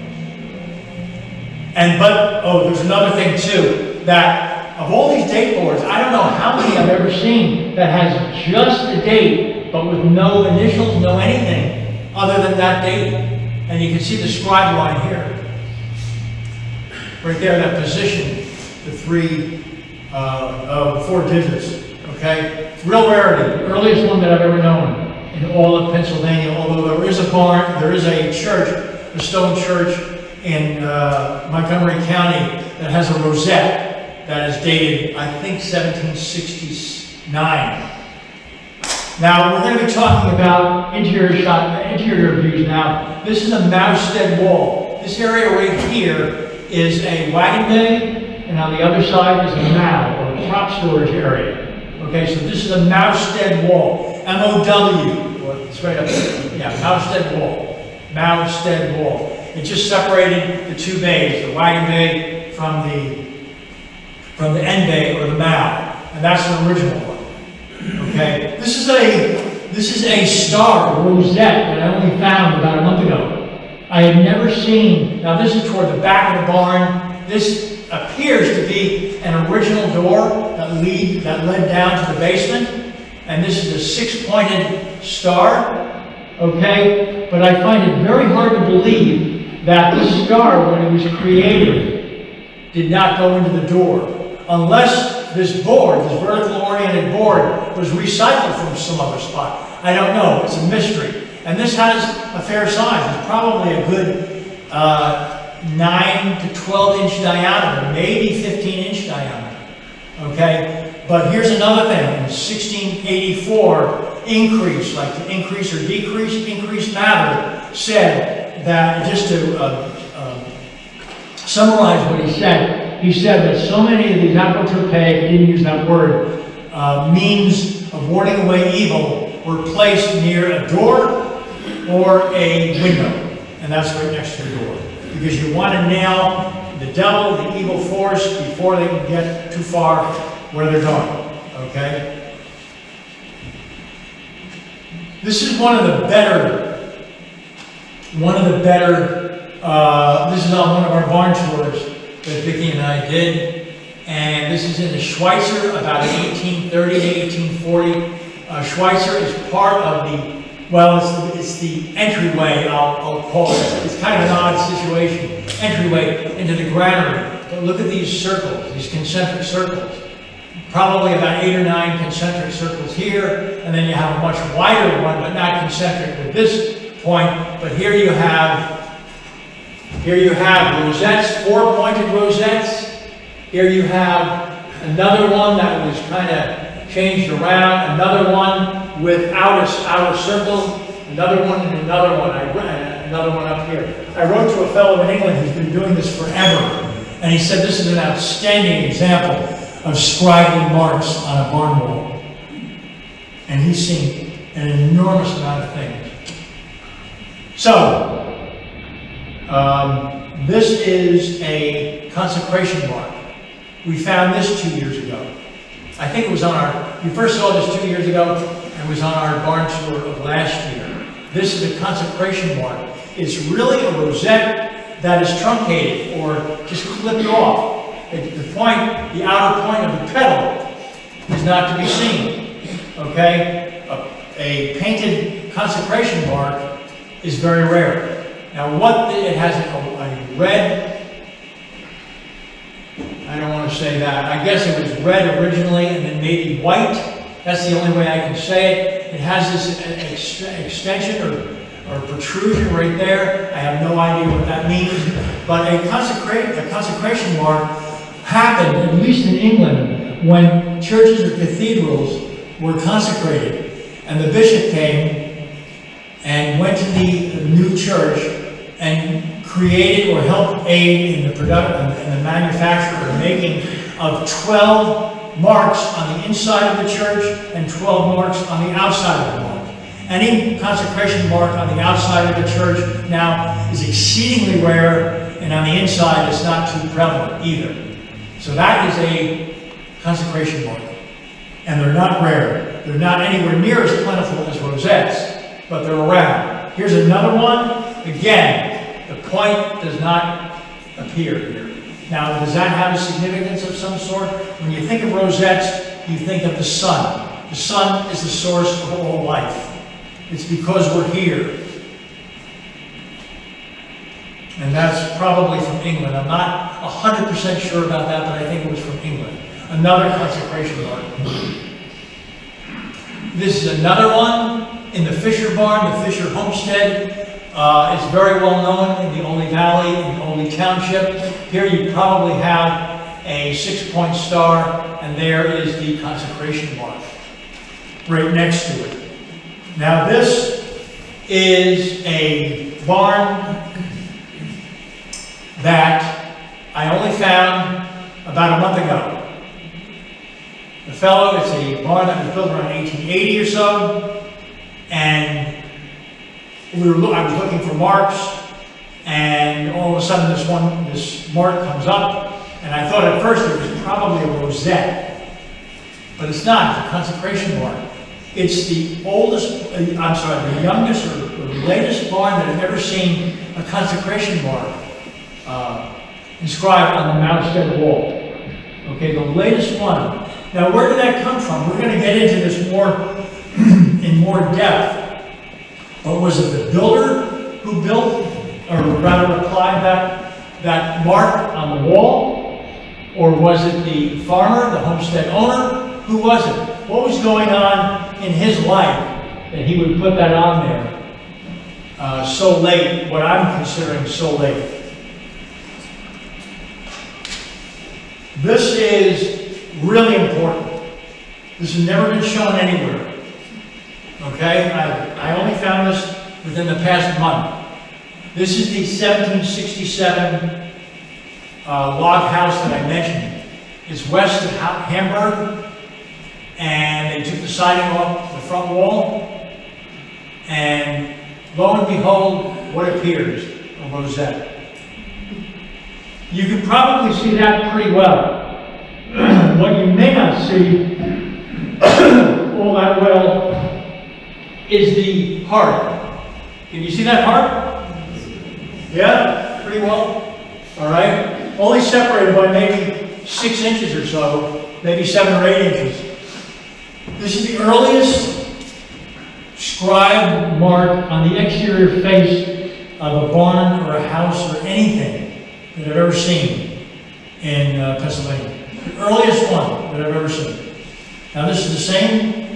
There's another thing too, that of all these date boards, I don't know how many I've ever seen that has just a date, but with no initials, no anything, other than that date. And you can see the scribe line here. Right there, that position, the 4 digits, okay? Real rarity, the earliest one that I've ever known in all of Pennsylvania, although there is a barn, there is a church, a stone church in Montgomery County that has a rosette that is dated, I think, 1769. Now, we're going to be talking about interior views now. This is a Moustead wall. This area right here is a wagon bay, and on the other side is a mow, or a crop storage area. Okay, so this is a Moustead wall. M-O-W. Well, it's right up there. Yeah, Moustead wall. Moustead wall. It just separated the 2 bays, the wagon bay from the end bay or the mow, and that's an original one. Okay, this is a star rosette that I only found about a month ago. I had never seen. Now this is toward the back of the barn. This appears to be an original door that led down to the basement, and this is a 6-pointed star. Okay, but I find it very hard to believe that this star, when it was created, did not go into the door. Unless this board, this vertical oriented board, was recycled from some other spot. I don't know, it's a mystery. And this has a fair size. It's probably a good 9 to 12 inch diameter, maybe 15 inch diameter. okay? But here's another thing, in 1684, increase, like to increase or decrease, increase matter, said that, just to summarize what he said that so many of these apotropaic, he didn't use that word, means of warding away evil were placed near a door or a window, and that's right next to the door. Because you want to nail the devil, the evil force, before they can get too far where they're going, okay? This is one of the better, this is on one of our barn tours that Vicki and I did, and this is in the Schweitzer, about 1830 to 1840. Schweitzer is part of the, well, it's the entryway, I'll call it. It's kind of an odd situation, entryway into the granary. But look at these circles, these concentric circles. Probably about 8 or 9 concentric circles here, and then you have a much wider one, but not concentric with this point. But here you have rosettes, 4 pointed rosettes. Here you have another one that was kind of changed around, another one with outer circle, another one and another one. Another one up here. I wrote to a fellow in England who's been doing this forever, and he said this is an outstanding example of scribing marks on a barn wall. And he's seen an enormous amount of things. So, this is a consecration mark. We found this 2 years ago. I think it was on we first saw this 2 years ago, and it was on our barn tour of last year. This is a consecration mark. It's really a rosette that is truncated or just clipped off. The outer point of the petal is not to be seen, okay? A painted consecration mark is very rare. Now it has a red, I don't want to say that. I guess it was red originally and then maybe white. That's the only way I can say it. It has this extension or protrusion right there. I have no idea what that means. But a consecration mark happened, at least in England, when churches or cathedrals were consecrated. And the bishop came and went to the new church and created or helped aid in the production and the manufacture or making of 12 marks on the inside of the church and 12 marks on the outside of the mark. Any consecration mark on the outside of the church now is exceedingly rare, and on the inside it's not too prevalent either. So that is a consecration mark. And they're not rare. They're not anywhere near as plentiful as rosettes, but they're around. Here's another one. Again, the point does not appear here. Now, does that have a significance of some sort? When you think of rosettes, you think of the sun. The sun is the source of all life. It's because we're here. And that's probably from England. I'm not 100% sure about that, but I think it was from England. Another consecration mark. This is another one in the Fisher barn, the Fisher homestead. It's very well known in the Olney Valley, in the Olney Township. Here you probably have a 6-point star, and there is the consecration mark right next to it. Now this is a barn that I only found about a month ago. The fellow, it's a barn that was built around 1880 or so, and I was looking for marks, and all of a sudden this mark comes up, and I thought at first it was probably a rosette, but it's not. It's a consecration mark. It's the oldest, the youngest or the latest barn that I've ever seen a consecration mark inscribed on the Mounstead wall. Okay, the latest one. Now, where did that come from? We're going to get into this in more depth. But was it the builder who built, or rather applied that mark on the wall? Or was it the farmer, the homestead owner? Who was it? What was going on in his life that he would put that on there so late, what I'm considering so late? This is really important. This has never been shown anywhere. Okay, I only found this within the past month. This is the 1767 log house that I mentioned. It's west of Hamburg, and they took the siding off the front wall, and lo and behold, what appears? A rosette. You can probably see that pretty well. What you may not see all that well is the heart. Can you see that heart? Yeah, pretty well. All right. Only separated by maybe 6 inches or so, maybe 7 or 8 inches. This is the earliest scribe mark on the exterior face of a barn or a house or anything that I've ever seen in Pennsylvania. The earliest one that I've ever seen. Now this is the same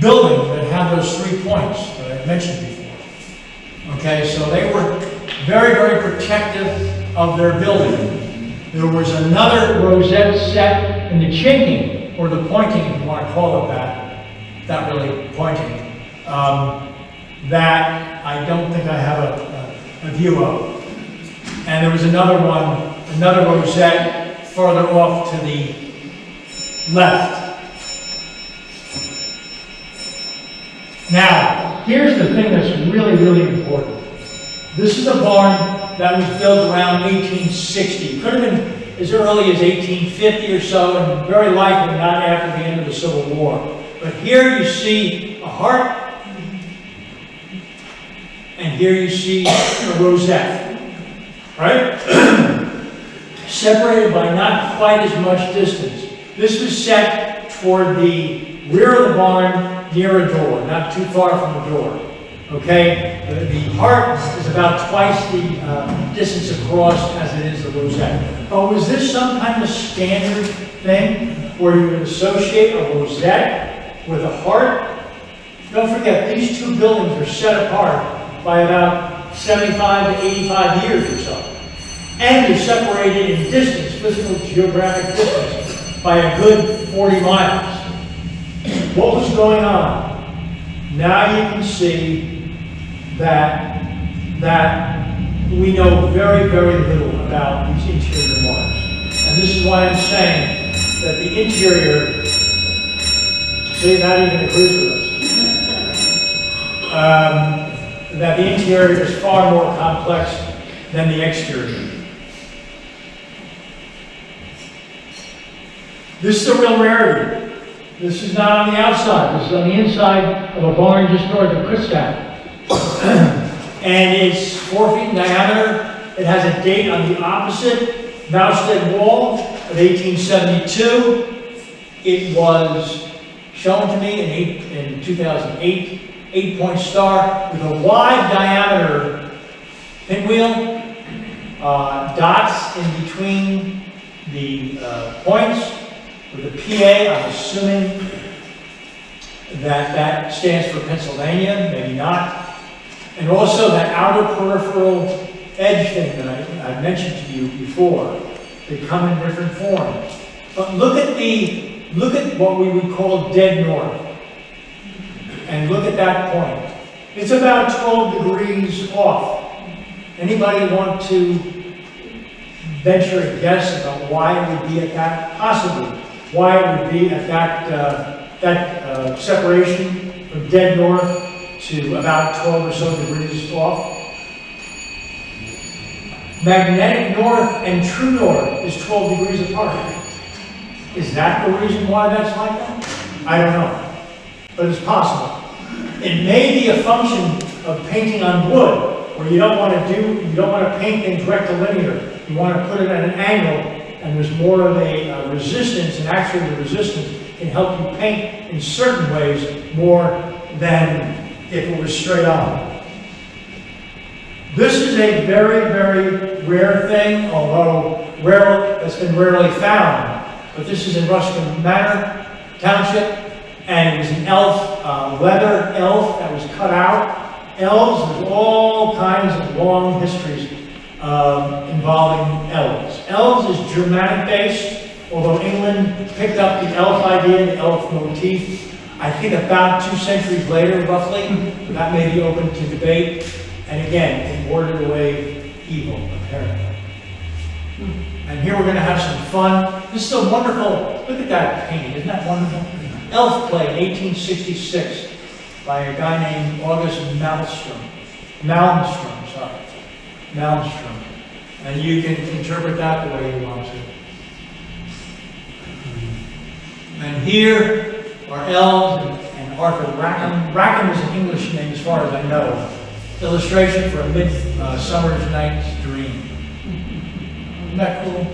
building that had those 3 points that I mentioned before. Okay, so they were very, very protective of their building. There was another rosette set in the chinking, or the pointing, if you want to call it that, not really pointing, that I don't think I have a view of. And there was another one, another rosette further off to the left. Now, here's the thing that's really, really important. This is a barn that was built around 1860. Could have been as early as 1850 or so, and very likely not after the end of the Civil War. But here you see a heart, and here you see a rosette, right? Separated by not quite as much distance. This was set toward the rear of the barn near a door, not too far from the door. Okay? The heart is about twice the distance across as it is the rosette. But was this some kind of standard thing where you would associate a rosette with a heart? Don't forget, these 2 buildings are set apart by about 75 to 85 years or so. And they're separated in distance, physical geographic distance, by a good 40 miles. What was going on? Now you can see that we know very, very little about these interior marks. And this is why I'm saying that the interior, see, that even agrees with us. That the interior is far more complex than the exterior. This is a real rarity. This is not on the outside. This is on the inside of a barn just north of Kutztown. And it's 4 feet in diameter. It has a date on the opposite Moustead wall of 1872. It was shown to me in 2008, 8-point star with a wide diameter pinwheel, dots in between the points. With the PA, I'm assuming that stands for Pennsylvania, maybe not. And also that outer peripheral edge thing that I mentioned to you before. They come in different forms. But look at what we would call dead north. And look at that point. It's about 12 degrees off. Anybody want to venture a guess about why it would be at that, possibly, why it would be at that separation from dead north to about 12 or so degrees off? Magnetic north and true north is 12 degrees apart. Is that the reason why that's like that? I don't know, but it's possible. It may be a function of painting on wood, where you don't want to paint things rectilinear. You want to put it at an angle, and there's more of a resistance, and actually the resistance can help you paint in certain ways more than if it was straight on. This is a very, very rare thing, although it's been rarely found. But this is in Ruskin Manor Township, and it was an elf, leather elf that was cut out. Elves, there's all kinds of long histories involving elves. Elves is Germanic based, although England picked up the elf idea, the elf motif, I think about 2 centuries later, roughly, that may be open to debate. And again, it warded away evil, apparently. And here we're going to have some fun. This is a wonderful, look at that painting, isn't that wonderful? Elf play, 1866, by a guy named August Malmstrom, sorry. Malmstrom. And you can interpret that the way you want to. And here are elves and Arthur Rackham. Rackham is an English name as far as I know. Illustration for a midsummer's night's dream. Isn't that cool?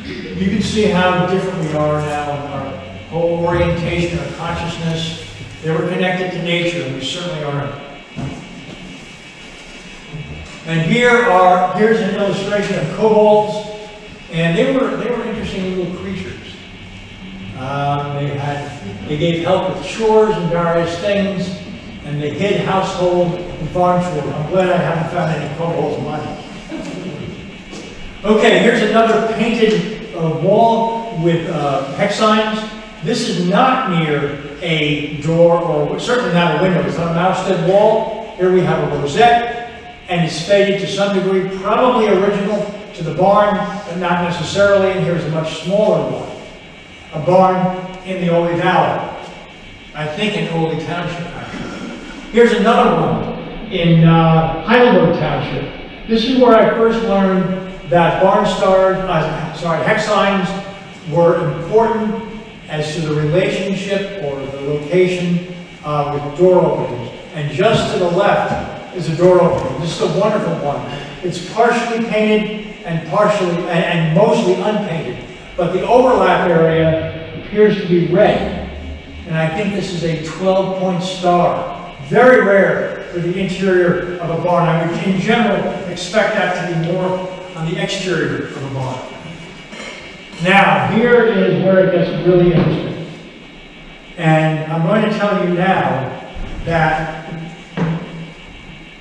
You can see how different we are now in our whole orientation, our consciousness. They were connected to nature, and we certainly aren't. And here's an illustration of kobolds, and they were interesting little creatures. They gave help with chores and various things, and they hid household and farm chores. I'm glad I haven't found any kobolds in mine. Okay, here's another painted wall with hex signs. This is not near a door, or certainly not a window. It's on a Moustead wall. Here we have a rosette, and it's faded to some degree, probably original to the barn, but not necessarily. And here's a much smaller one. A barn in the Oley Valley. I think in Oley Township, actually. Here's another one in Heidelberg Township. This is where I first learned that hex signs were important as to the relationship or the location with door openings. And just to the left is a door opening. This is a wonderful one. It's partially painted and mostly unpainted. But the overlap area appears to be red. And I think this is a 12-point star. Very rare for the interior of a barn. I would, in general, expect that to be more on the exterior of a barn. Now, here is where it gets really interesting. And I'm going to tell you now that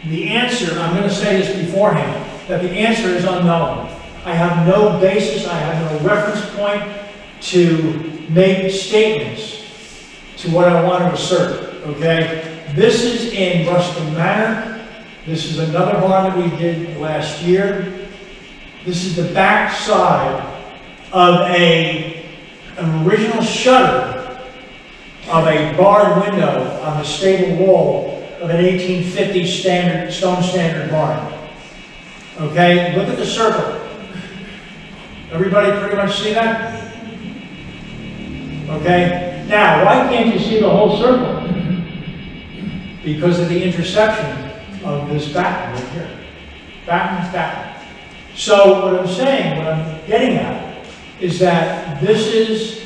the answer, I'm going to say this beforehand, that the answer is unknown. I have no basis, I have no reference point to make statements to what I want to assert, okay? This is in Ruskin Manor. This is another barn that we did last year. This is the back side of an original shutter of a barred window on the stable wall of an 1850 stone standard barn. Okay, look at the circle. Everybody pretty much see that? Okay, now why can't you see the whole circle? Because of the intersection of this batten right here. Batten. So what I'm saying, what I'm getting at, is that this is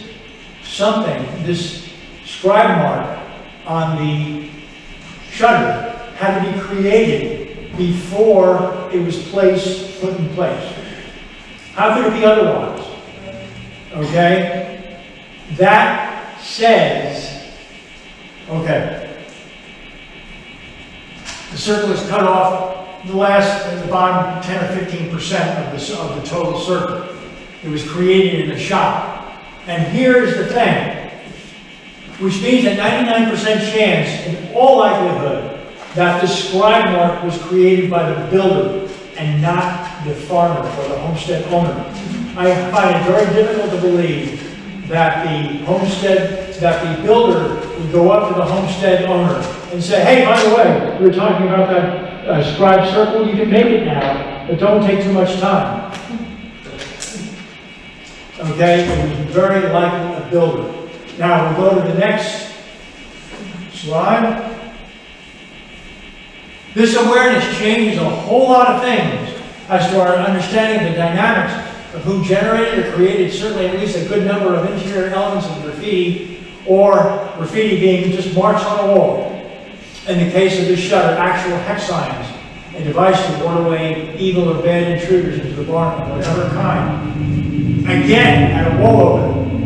something, this scribe mark on the shutter had to be created before it was put in place. How could it be otherwise? Okay? That says, okay, the circle is cut off the bottom 10 or 15% of the total circle. It was created in a shop. And here's the thing, which means a 99% chance, in all likelihood, that the scribe mark was created by the builder and not the farmer or the homestead owner. I find it very difficult to believe that the builder would go up to the homestead owner and say, hey, by the way, we were talking about that scribe circle, you can make it now, but don't take too much time. Okay, it was very likely a builder. Now we'll go to the next slide. This awareness changes a whole lot of things as to our understanding of the dynamics of who generated or created certainly at least a good number of interior elements of graffiti, or graffiti being just marks on a wall. In the case of this shutter, actual hex signs, a device to ward away evil or bad intruders into the barn of whatever kind. Again, at a wall opening.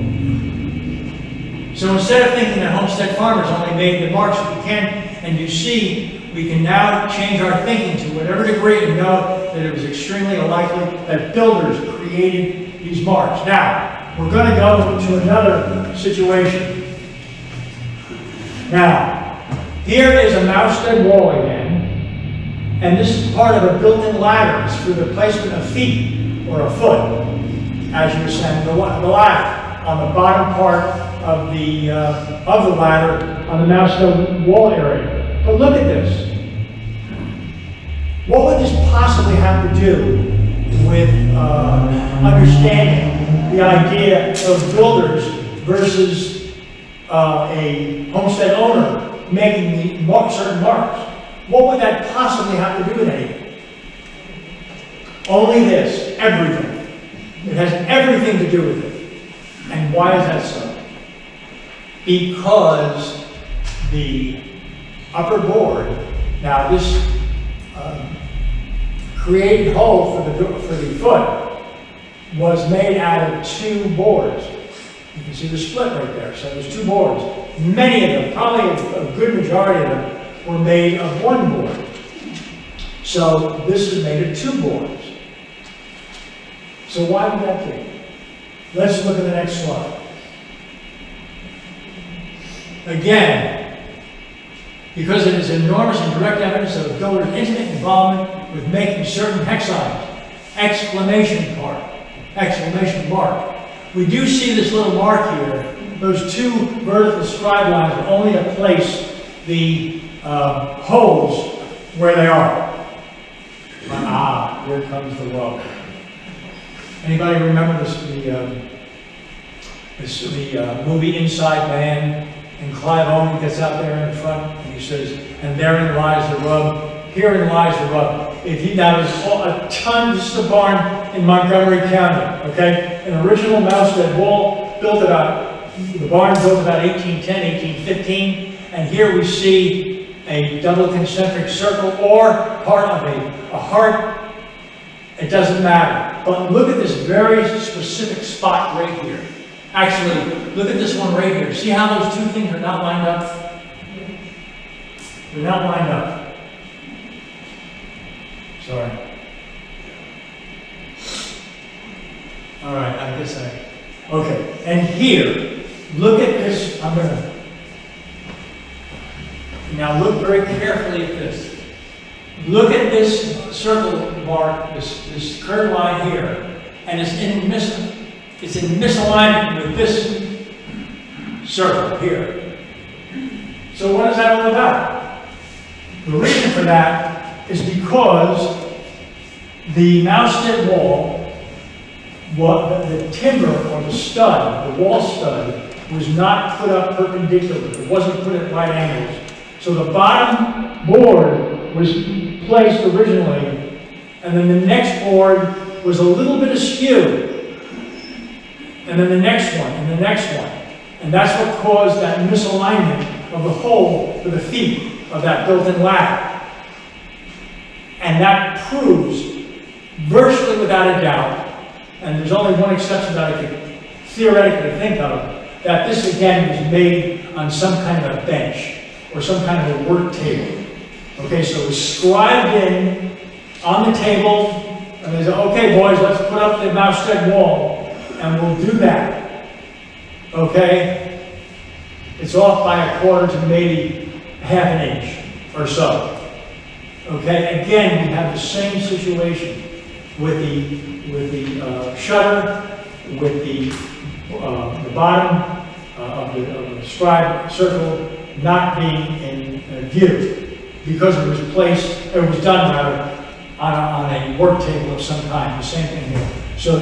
So instead of thinking that homestead farmers only made the marks that we can, and you see, we can now change our thinking to whatever degree and know that it was extremely likely that builders created these marks. Now, we're going to go to another situation. Now, here is a mouse-dead wall again, and this is part of a built-in ladder. It's for the placement of feet or a foot as you ascend the ladder on the bottom part of the ladder on the mouse-dead wall area. But look at this. What would this possibly have to do with understanding the idea of builders versus a homestead owner making the certain marks? What would that possibly have to do with anything? Only this, everything. It has everything to do with it. And why is that so? Because the upper board, now this created hole for the foot was made out of two boards. You can see the split right there. So there's two boards. Many of them, probably a good majority of them, were made of one board. So this is made of two boards. So why would that be? Let's look at the next slide. Again, because it is enormous and direct evidence of a builder's intimate involvement with making certain hex signs, exclamation mark. We do see this little mark here. Those two vertical scribe lines are only to place the holes where they are. Ah, here comes the rub. Anybody remember the movie Inside Man? And Clive Owen gets out there in the front and he says, and therein lies the rub, herein lies the rub. Now there's a ton, this is a barn in Montgomery County, okay? An original mouse-dead wall built about, the barn built about 1810, 1815, and here we see a double concentric circle or part of a heart. It doesn't matter. But look at this very specific spot right here. Actually, look at this one right here. See how those two things are not lined up? They're not lined up. Sorry. All right, I guess okay, and here, look at this. Now look very carefully at this. Look at this circle mark, this curved line here, and it's in misalignment with this circle here. So what is that all about? The reason for that is because the mouse-dead wall, the timber or the stud, the wall stud, was not put up perpendicular. It wasn't put at right angles. So the bottom board was placed originally, and then the next board was a little bit askew. And then the next one, and the next one. And that's what caused that misalignment of the hole for the feet of that built-in ladder. And that proves, virtually without a doubt, and there's only one exception that I could theoretically think of, that this again was made on some kind of a bench or some kind of a work table. Okay, so it was scribed in on the table, and they said, okay boys, let's put up the mouse-dead wall. And we'll do that, okay? It's off by a quarter to maybe half an inch or so, okay? Again, we have the same situation with the shutter, with the bottom of the scribe circle not being in view because it was done rather on a work table of some kind. The same thing here. So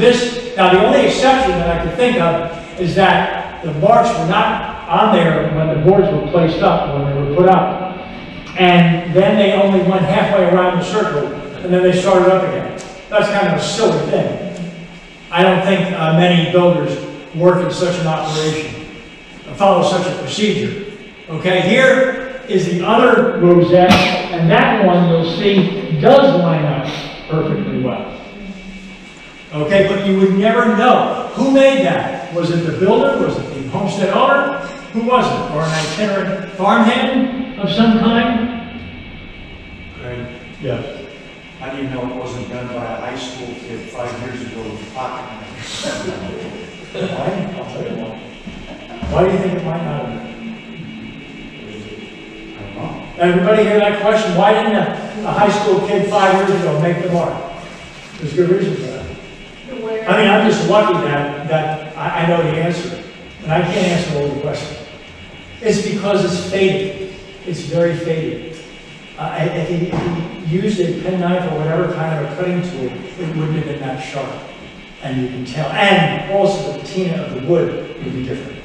now the only exception that I could think of is that the marks were not on there when the boards were placed up, when they were put up. And then they only went halfway around the circle, and then they started up again. That's kind of a silly thing. I don't think many builders work in such an operation, follow such a procedure. Okay, here is the other rosette, and that one you'll see does line up perfectly well. Okay, but you would never know. Who made that? Was it the builder? Was it the homestead owner? Who was it? Or an itinerant farmhand of some kind? Right. Yes. How do you know it wasn't done by a high school kid 5 years ago with a pocket knife? Why? I'll tell you why. Why do you think it might not have been? I don't know. Everybody hear that question? Why didn't a high school kid 5 years ago make the mark? There's good reason for that. I mean, I'm just lucky that I know the answer, and I can't answer all the questions. It's because it's faded. It's very faded. If he used a penknife or whatever kind of a cutting tool, it wouldn't have been that sharp. And you can tell. And also the patina of the wood would be different.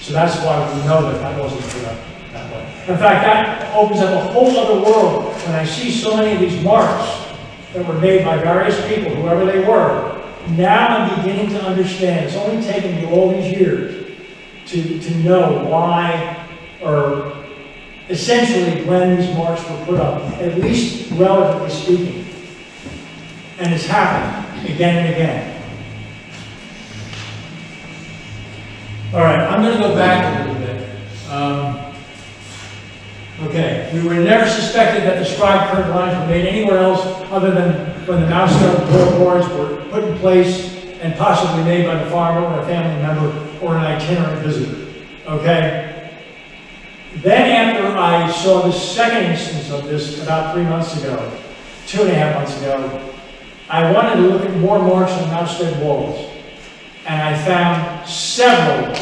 So that's why we know that wasn't put up that way. In fact, that opens up a whole other world when I see so many of these marks that were made by various people, whoever they were. Now I'm beginning to understand. It's only taken me all these years to know why, or essentially when these marks were put up, at least relatively speaking. And it's happened again and again. All right, I'm going to go back a little bit. Okay, we were never suspected that the scribe curved lines were made anywhere else other than when the mouse boards were put in place and possibly made by the farmer or a family member or an itinerant visitor. Okay? Then after I saw the second instance of this about 3 months ago, 2.5 months ago, I wanted to look at more marks on Mousestead walls. And I found several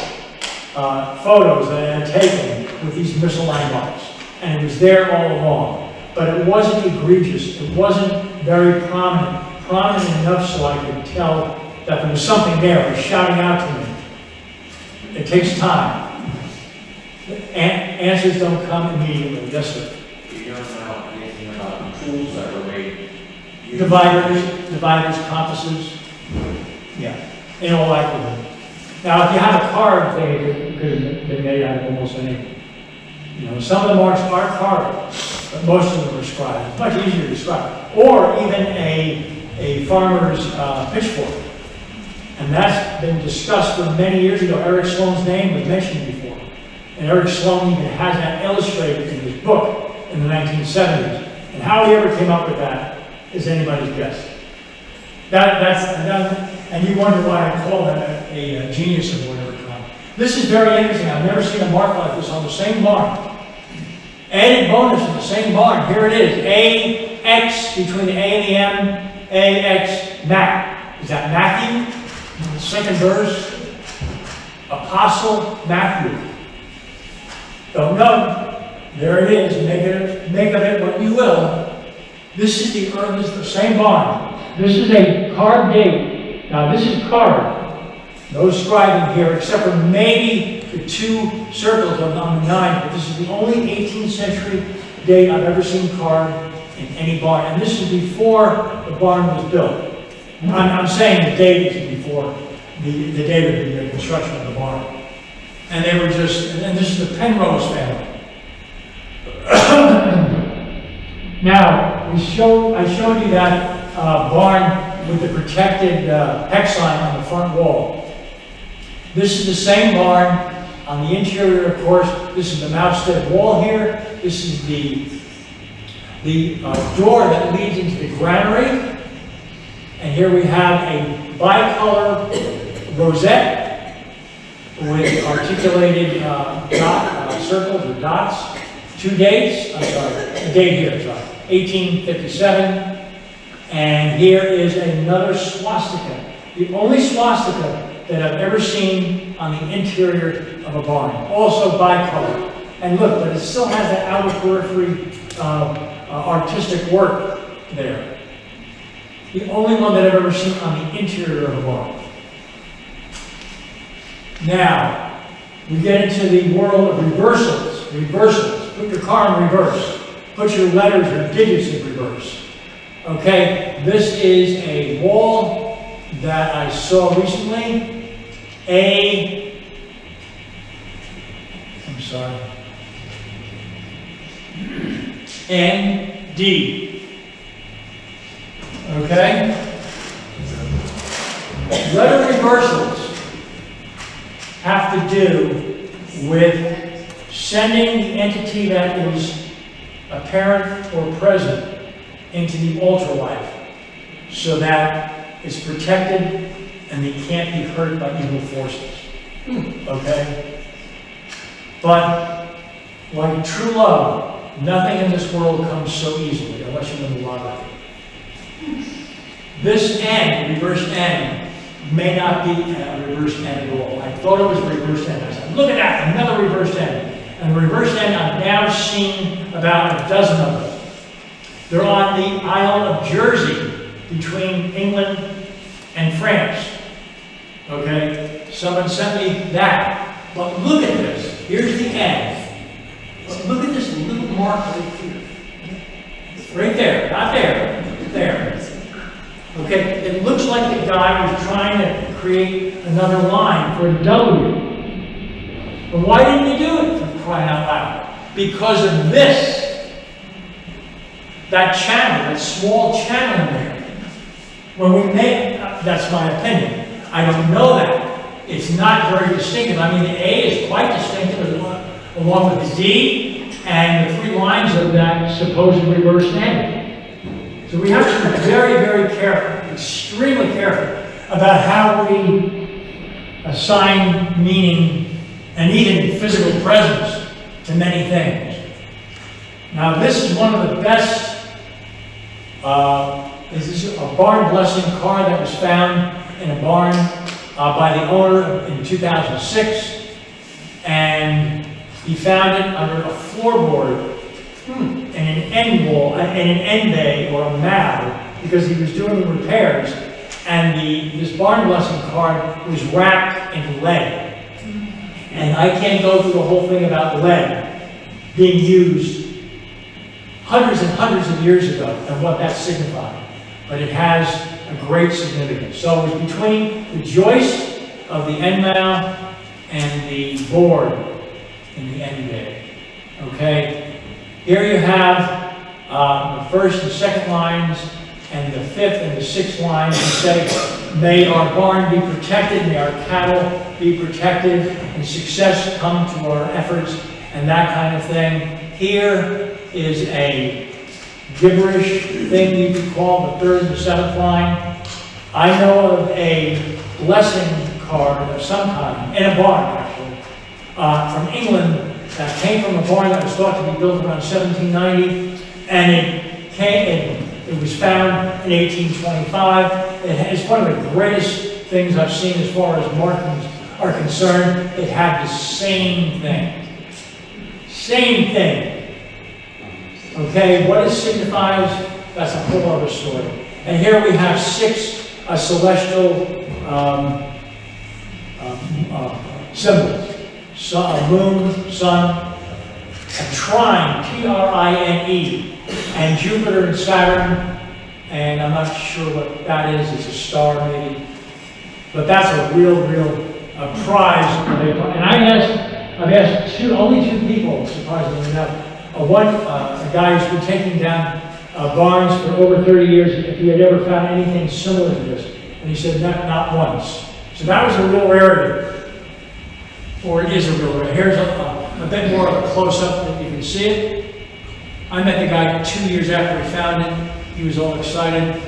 photos that I had taken with these misaligned marks. And it was there all along. But it wasn't egregious. It wasn't very prominent enough so I could tell that there was something there. It was shouting out to me. It takes time. Answers don't come immediately. Yes, sir. You don't know anything about the tools that were made? Dividers, compasses. Yeah, in all likelihood. Now, if you have a carved thing, it could have been made out of almost anything. You know, some of the marks are carved, but most of them are scribed. It's much easier to scribe. Or even a farmer's pitchfork. And that's been discussed for many years ago. Eric Sloan's name was mentioned before. And Eric Sloan even has that illustrated in his book in the 1970s. And how he ever came up with that is anybody's guess. And you wonder why I call that a genius of whatever kind. This is very interesting. I've never seen a mark like this on the same barn. Added bonus in the same barn. Here it is. AX between the A and the M. AX Mac. Is that Matthew? The second verse. Apostle Matthew. Don't know. There it is. Make of it what you will. This is the same barn. This is a carved date. Now this is carved. No scribing here except for maybe the 2 circles on the 9. But this is the only 18th century date I've ever seen carved in any barn. And this is before the barn was built. I'm saying the date is before the date of the construction of the barn. And they were and this is the Penrose family. Now, I showed you that barn with the protected hex line on the front wall. This is the same barn. On the interior, of course, this is the Mousestead wall here. This is the door that leads into the granary. And here we have a bicolor rosette with articulated circles or dots. 2 dates. I'm sorry, a date here, sorry. 1857. And here is another swastika. The only swastika that I've ever seen on the interior of a barn. Also bicolor. And look, but it still has that outer periphery artistic work there. The only one that I've ever seen on the interior of a barn. Now, we get into the world of reversals. Reversals. Put your car in reverse. Put your letters or digits in reverse. Okay, this is a wall that I saw recently. N-D. Okay? Letter reversals have to do with sending the entity that is apparent or present into the ultralight so that it's protected and they can't be hurt by evil forces. Okay? But like true love, nothing in this world comes so easily unless you win the lottery. This N, reverse N, may not be a reverse N at all. I thought it was a reverse N. I said, look at that, another reverse N. And the reverse N, I've now seen about a dozen of them. They're on the Isle of Jersey between England and France. Okay? Someone sent me that. But look at this. Here's the N. Look at this little mark right here. Right there. Not there. There. Okay? It looks like the guy was trying to create another line for a W. But why didn't he do it, for crying out loud? Because of this. That channel, that small channel in there. When we make, that's my opinion. I don't know that. It's not very distinctive. I mean, the A is quite distinctive along with the D and the 3 lines of that supposed reverse N. So we have to be very, very careful, extremely careful about how we assign meaning and even physical presence to many things. Now, this is one of the best. This is a barn blessing card that was found in a barn by the owner in 2006, and he found it under a floorboard in an end wall, in an end bay or a mound, because he was doing repairs, and this barn blessing card was wrapped in lead. And I can't go through the whole thing about lead being used hundreds and hundreds of years ago and what that signified. But it has a great significance. So it was between the joist of the end mount and the board in the end bay. Okay? Here you have the first and second lines and the 5th and the 6th lines. You say, may our barn be protected, may our cattle be protected, and success come to our efforts, and that kind of thing. Here is a gibberish thing you could call the 3rd and the 7th line. I know of a blessing card of some kind, in a barn actually, from England that came from a barn that was thought to be built around 1790, and it was found in 1825. It's one of the greatest things I've seen as far as markings are concerned. It had the same thing. Same thing. Okay, what it signifies, that's a whole other story. And here we have 6 celestial symbols. A moon, sun, a trine, T-R-I-N-E, and Jupiter and Saturn, and I'm not sure what that is. It's a star maybe. But that's a real prize. And I've asked only two people, surprisingly enough. A guy who's been taking down barns for over 30 years, if he had ever found anything similar to this. And he said, not once. So that was a real rarity. Or it is a real rarity. Here's a bit more of a close-up that you can see it. I met the guy 2 years after he found it. He was all excited.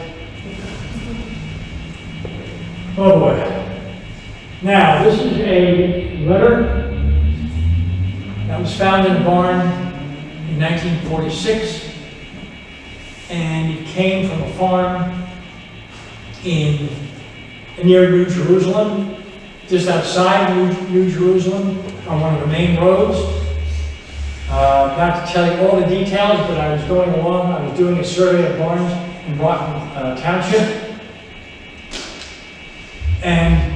Oh boy. Now, this is a letter that was found in a barn in 1946, and it came from a farm near New Jerusalem, just outside New Jerusalem, on one of the main roads. Not to tell you all the details, but I was going along, I was doing a survey of barns in Broughton Township, and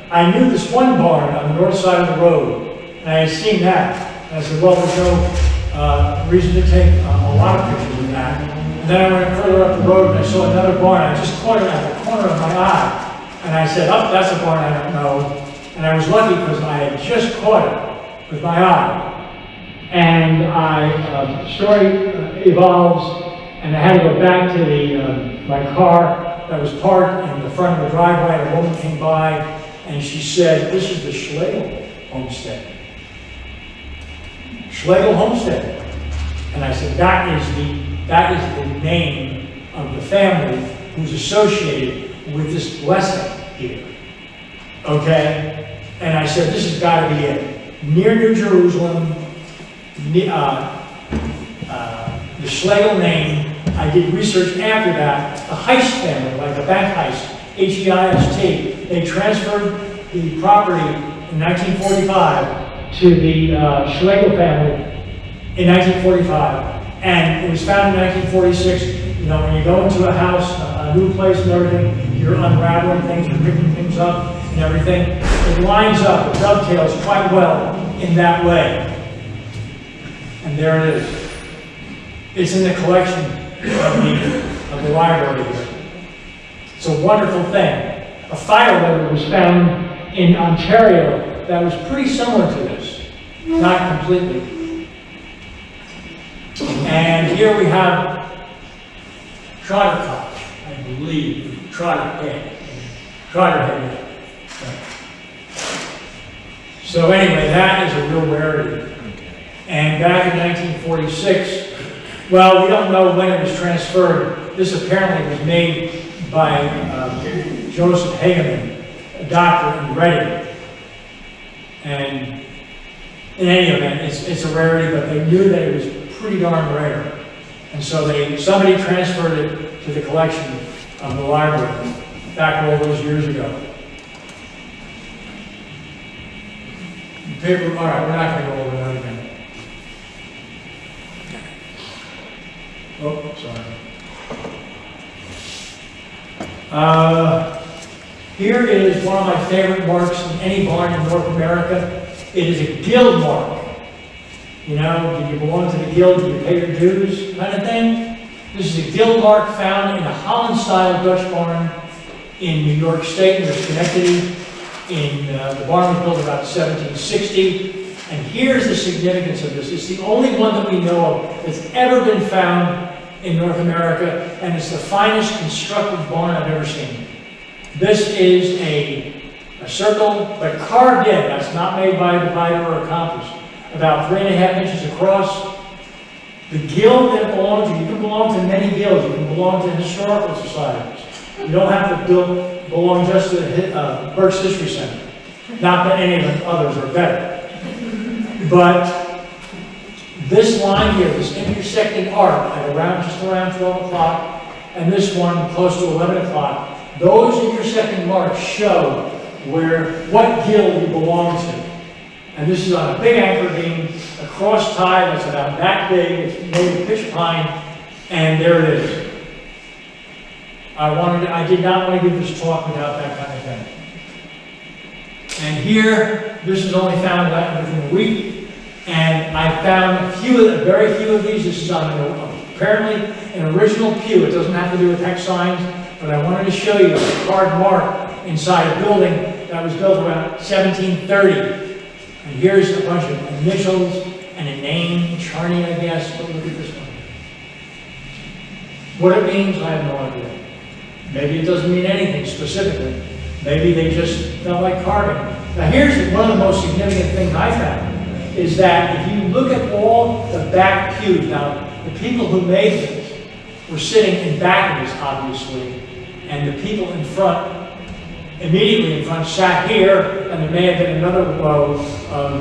I knew this one barn on the north side of the road, and I had seen that. And I said, well, there's no reason to take a lot of pictures of that. And then I went further up the road and I saw another barn. I just caught it at the corner of my eye. And I said, oh, that's a barn I don't know. And I was lucky because I had just caught it with my eye. And the story evolves, and I had to go back to my car that was parked in the front of the driveway. And a woman came by and she said, this is the Schlegel homestead. Schlegel homestead. And I said, that is the name of the family who's associated with this blessing here. Okay? And I said, this has got to be it. Near New Jerusalem, the Schlegel name. I did research after that. The Heist family, like a bank heist, H-E-I-S-T, they transferred the property in 1945 to the Schlegel family in 1945. And it was found in 1946. You know, when you go into a house, a new place and everything, you're unraveling things, you're picking things up and everything. It lines up, it dovetails quite well in that way. And there it is. It's in the collection of the library here. It's a wonderful thing. A file letter was found in Ontario that was pretty similar to this. Not completely. And here we have Trotter Koch, I believe, Trotterhead. Trotterhead. So anyway, that is a real rarity. And back in 1946, well, we don't know when it was transferred. This apparently was made by Joseph Hageman, a doctor in Reading. And in any event, it's a rarity, but they knew that it was pretty darn rare. And so somebody transferred it to the collection of the library back all those years ago. Paper, all right, we're not going to go over that again. Oh, sorry. Here is one of my favorite marks in any barn in North America. It is a guild mark. You know, did you belong to the guild? Did you pay your dues? Kind of thing. This is a guild mark found in a Holland-style Dutch barn in New York State, near Schenectady. The barn was built about 1760. And here's the significance of this. It's the only one that we know of that's ever been found in North America, and it's the finest constructed barn I've ever seen. This is a circle, but carved in. That's not made by a divider or a compass. About 3.5 inches across. The guild that belongs to, you can belong to many guilds. You can belong to historical societies. You don't have to belong just to the Berks History Center. Not that any of the others are better. But this line here, this intersecting arc at just around 12 o'clock, and this one close to 11 o'clock, those intersecting marks show what guild you belong to. And this is on a big anchor beam, a cross tie that's about that big. It's made of pitch pine, and there it is. I did not want to give this talk without that kind of thing. And here, this is only found within a week. And I found very few of these. This is on apparently an original pew. It doesn't have to do with hex signs, but I wanted to show you a carved mark inside a building that was built around 1730. And here's a bunch of initials and a name, Charney, I guess. But look at this one. What it means, I have no idea. Maybe it doesn't mean anything specifically. Maybe they just felt like carving. Now here's one of the most significant things I found. Is that if you look at all the back pews, now the people who made this were sitting in back of this, obviously, and the people in front, immediately in front, sat here, and there may have been another row of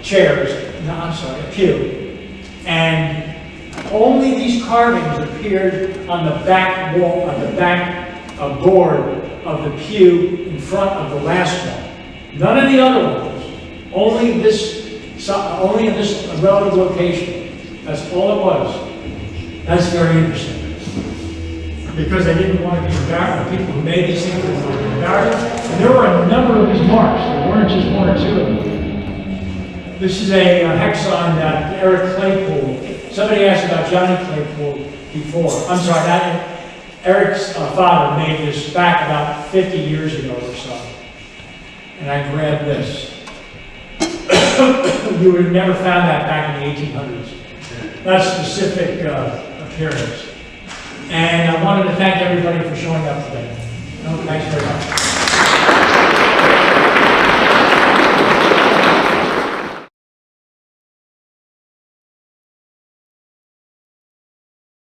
chairs, no, I'm sorry, a pew. And only these carvings appeared on the back wall, on the back board of the pew in front of the last one. None of the other ones. Only in this relative location. That's all it was. That's very interesting. Because they didn't want to be embarrassed. The people who made these things were embarrassed. And there were a number of these marks. There weren't just one or two of them. This is a hex sign that Eric Claypool. Somebody asked about Johnny Claypool before. I'm sorry, Eric's father made this back about 50 years ago or so. And I grabbed this. You would have never found that back in the 1800s. That specific appearance. And I wanted to thank everybody for showing up today. Thanks very much.